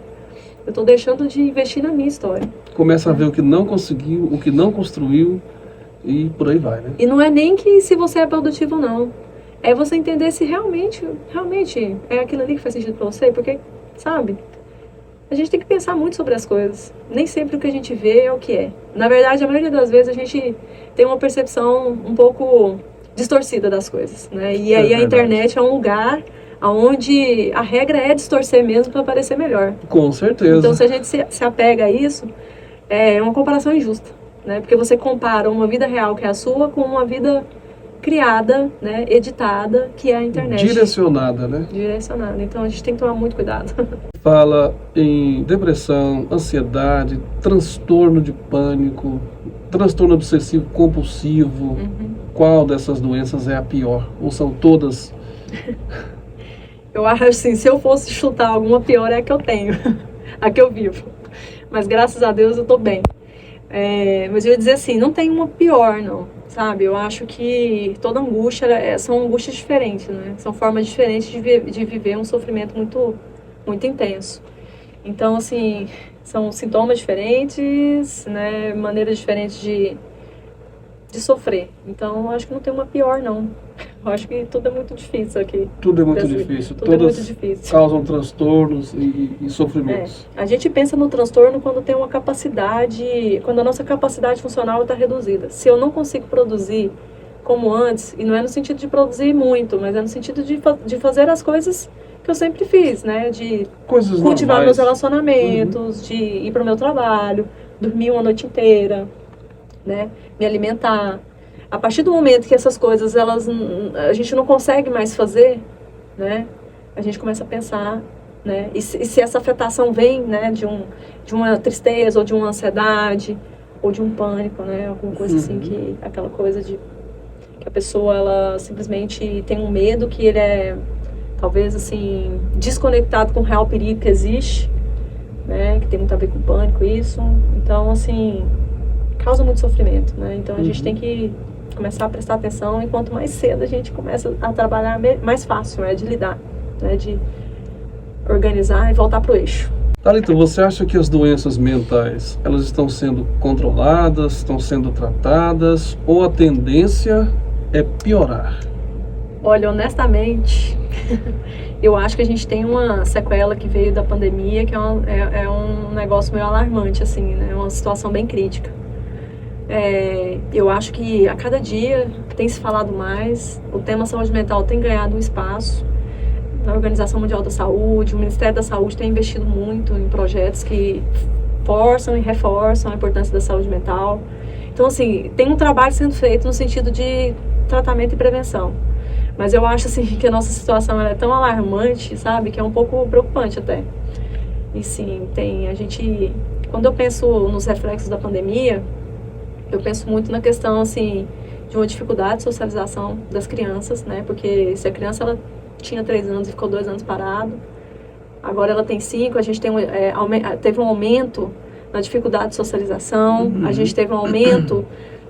eu estou deixando de investir na minha história. Começa a ver o que não conseguiu, o que não construiu e por aí vai, né? E não é nem que se você é produtivo ou não. É você entender se realmente é aquilo ali que faz sentido para você, porque, sabe, a gente tem que pensar muito sobre as coisas. Nem sempre o que a gente vê é o que é. Na verdade, a maioria das vezes a gente tem uma percepção um pouco distorcida das coisas, né? E aí a internet é um lugar onde a regra é distorcer mesmo para parecer melhor. Com certeza. Então, se a gente se apega a isso, é uma comparação injusta, né? Porque você compara uma vida real que é a sua com uma vida criada, né, editada, que é a internet. Direcionada, né? Direcionada. Então a gente tem que tomar muito cuidado. Fala em depressão, ansiedade, transtorno de pânico, transtorno obsessivo compulsivo. Qual dessas doenças é a pior? Ou são todas? Eu acho assim, se eu fosse chutar alguma pior é a que eu tenho, a que eu vivo. Mas graças a Deus eu tô bem. Mas eu ia dizer assim, não tem uma pior, não, sabe? Eu acho que toda angústia, são angústias diferentes, né? São formas diferentes de viver um sofrimento muito, muito intenso. Então, assim, são sintomas diferentes, né? Maneiras diferentes de sofrer. Então, eu acho que não tem uma pior, não. Eu acho que tudo é muito difícil aqui. Tudo é muito difícil. Tudo é muito difícil. Causam transtornos e sofrimentos. A gente pensa no transtorno quando tem uma capacidade, quando a nossa capacidade funcional está reduzida. Se eu não consigo produzir como antes, e não é no sentido de produzir muito, mas é no sentido de fazer as coisas que eu sempre fiz, né? De Coisas cultivar normais. meus relacionamentos, de ir para o meu trabalho, dormir uma noite inteira, né? Me alimentar. A partir do momento que essas coisas a gente não consegue mais fazer, né? A gente começa a pensar, né? E se essa afetação vem, né? De uma tristeza ou de uma ansiedade ou de um pânico, né? Alguma coisa assim que aquela coisa de que a pessoa ela simplesmente tem um medo que ele é talvez assim desconectado com o real perigo que existe, né? Que tem muito a ver com pânico isso. Então assim causa muito sofrimento, né? Então a gente tem que começar a prestar atenção e quanto mais cedo a gente começa a trabalhar mais fácil, né? De lidar, né? De organizar e voltar pro eixo. Thalita, você acha que as doenças mentais, elas estão sendo controladas, estão sendo tratadas, ou a tendência é piorar? Olha, honestamente, eu acho que a gente tem uma sequela que veio da pandemia, que é um negócio meio alarmante, assim, né? É uma situação bem crítica. Eu acho que a cada dia tem se falado mais, o tema saúde mental tem ganhado um espaço. A Organização Mundial da Saúde, o Ministério da Saúde tem investido muito em projetos que forçam e reforçam a importância da saúde mental. Então, assim, tem um trabalho sendo feito no sentido de tratamento e prevenção. Mas eu acho, assim, que a nossa situação ela é tão alarmante, sabe, que é um pouco preocupante até. E, sim, quando eu penso nos reflexos da pandemia, eu penso muito na questão, assim, de uma dificuldade de socialização das crianças, né, porque se a criança, ela tinha 3 anos e ficou 2 anos parado. Agora ela tem 5, a gente teve um aumento na dificuldade de socialização, a gente teve um aumento,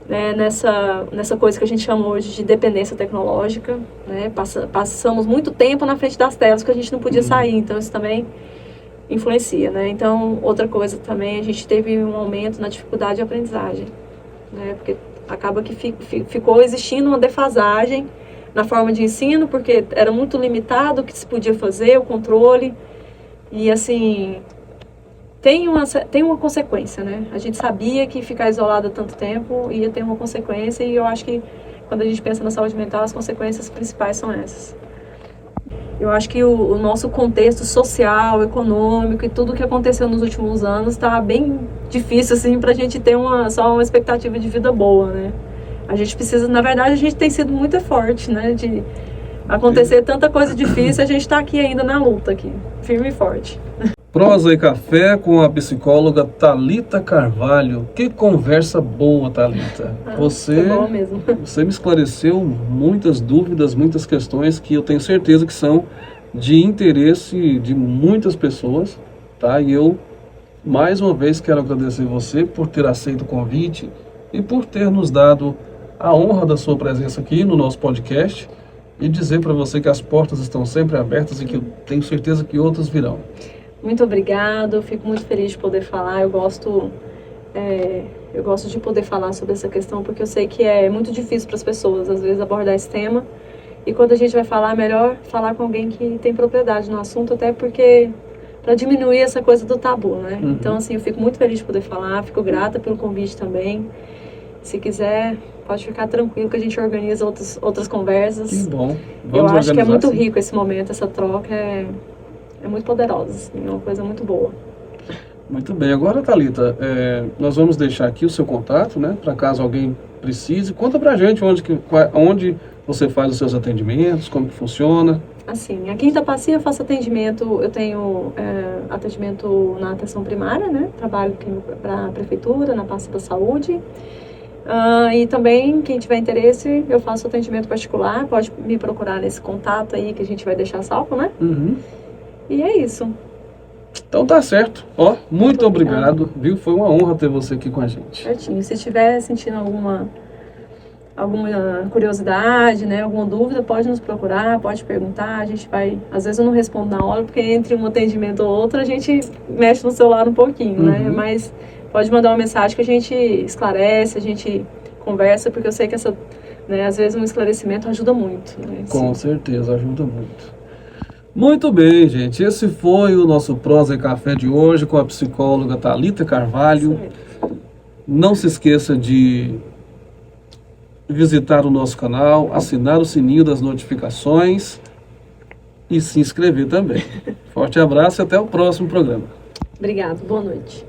né, nessa coisa que a gente chama hoje de dependência tecnológica, né? Passamos muito tempo na frente das telas que a gente não podia sair, então isso também influencia, né? Então, outra coisa também, a gente teve um aumento na dificuldade de aprendizagem, né? Porque acaba que ficou existindo uma defasagem na forma de ensino, porque era muito limitado o que se podia fazer, o controle, e assim, tem uma consequência, né? A gente sabia que ficar isolado tanto tempo ia ter uma consequência, e eu acho que quando a gente pensa na saúde mental, as consequências principais são essas. Eu acho que o nosso contexto social, econômico e tudo que aconteceu nos últimos anos está bem difícil, assim, pra gente ter só uma expectativa de vida boa, né? A gente precisa, na verdade, a gente tem sido muito forte, né? De acontecer tanta coisa difícil, a gente está aqui ainda na luta, aqui, firme e forte. Prosa e Café com a psicóloga Thalita Carvalho. Que conversa boa, Thalita. Foi bom mesmo. Você me esclareceu muitas dúvidas, muitas questões que eu tenho certeza que são de interesse de muitas pessoas, tá? E eu, mais uma vez, quero agradecer você por ter aceito o convite e por ter nos dado a honra da sua presença aqui no nosso podcast e dizer para você que as portas estão sempre abertas e que eu tenho certeza que outras virão. Muito obrigada, eu fico muito feliz de poder falar, eu gosto de poder falar sobre essa questão porque eu sei que é muito difícil para as pessoas, às vezes, abordar esse tema, e quando a gente vai falar, é melhor falar com alguém que tem propriedade no assunto, até porque para diminuir essa coisa do tabu, né? Então, assim, eu fico muito feliz de poder falar, fico grata pelo convite também. Se quiser, pode ficar tranquilo que a gente organiza outras conversas. Que bom. Eu acho que é muito rico esse momento, essa troca é muito poderosa, assim, é uma coisa muito boa. Muito bem. Agora, Thalita, nós vamos deixar aqui o seu contato, né? Para caso alguém precise. Conta pra gente onde você faz os seus atendimentos, como que funciona. Assim, aqui em Itapaci eu faço atendimento, eu tenho atendimento na atenção primária, né? Trabalho aqui para a prefeitura, na pasta da saúde. E também, quem tiver interesse, eu faço atendimento particular, pode me procurar nesse contato aí que a gente vai deixar salvo, né? E é isso. Então tá certo. Muito obrigado, viu? Foi uma honra ter você aqui com a gente. Certinho. Se estiver sentindo alguma curiosidade, né, alguma dúvida, pode nos procurar, pode perguntar, a gente vai... Às vezes eu não respondo na hora, porque entre um atendimento ou outro a gente mexe no celular um pouquinho, né? Mas pode mandar uma mensagem que a gente esclarece, a gente conversa, porque eu sei que às vezes um esclarecimento ajuda muito. Né? Com certeza, ajuda muito. Muito bem, gente. Esse foi o nosso Prosa e Café de hoje com a psicóloga Thalita Carvalho. Não se esqueça de visitar o nosso canal, assinar o sininho das notificações e se inscrever também. Forte abraço e até o próximo programa. Obrigado, boa noite.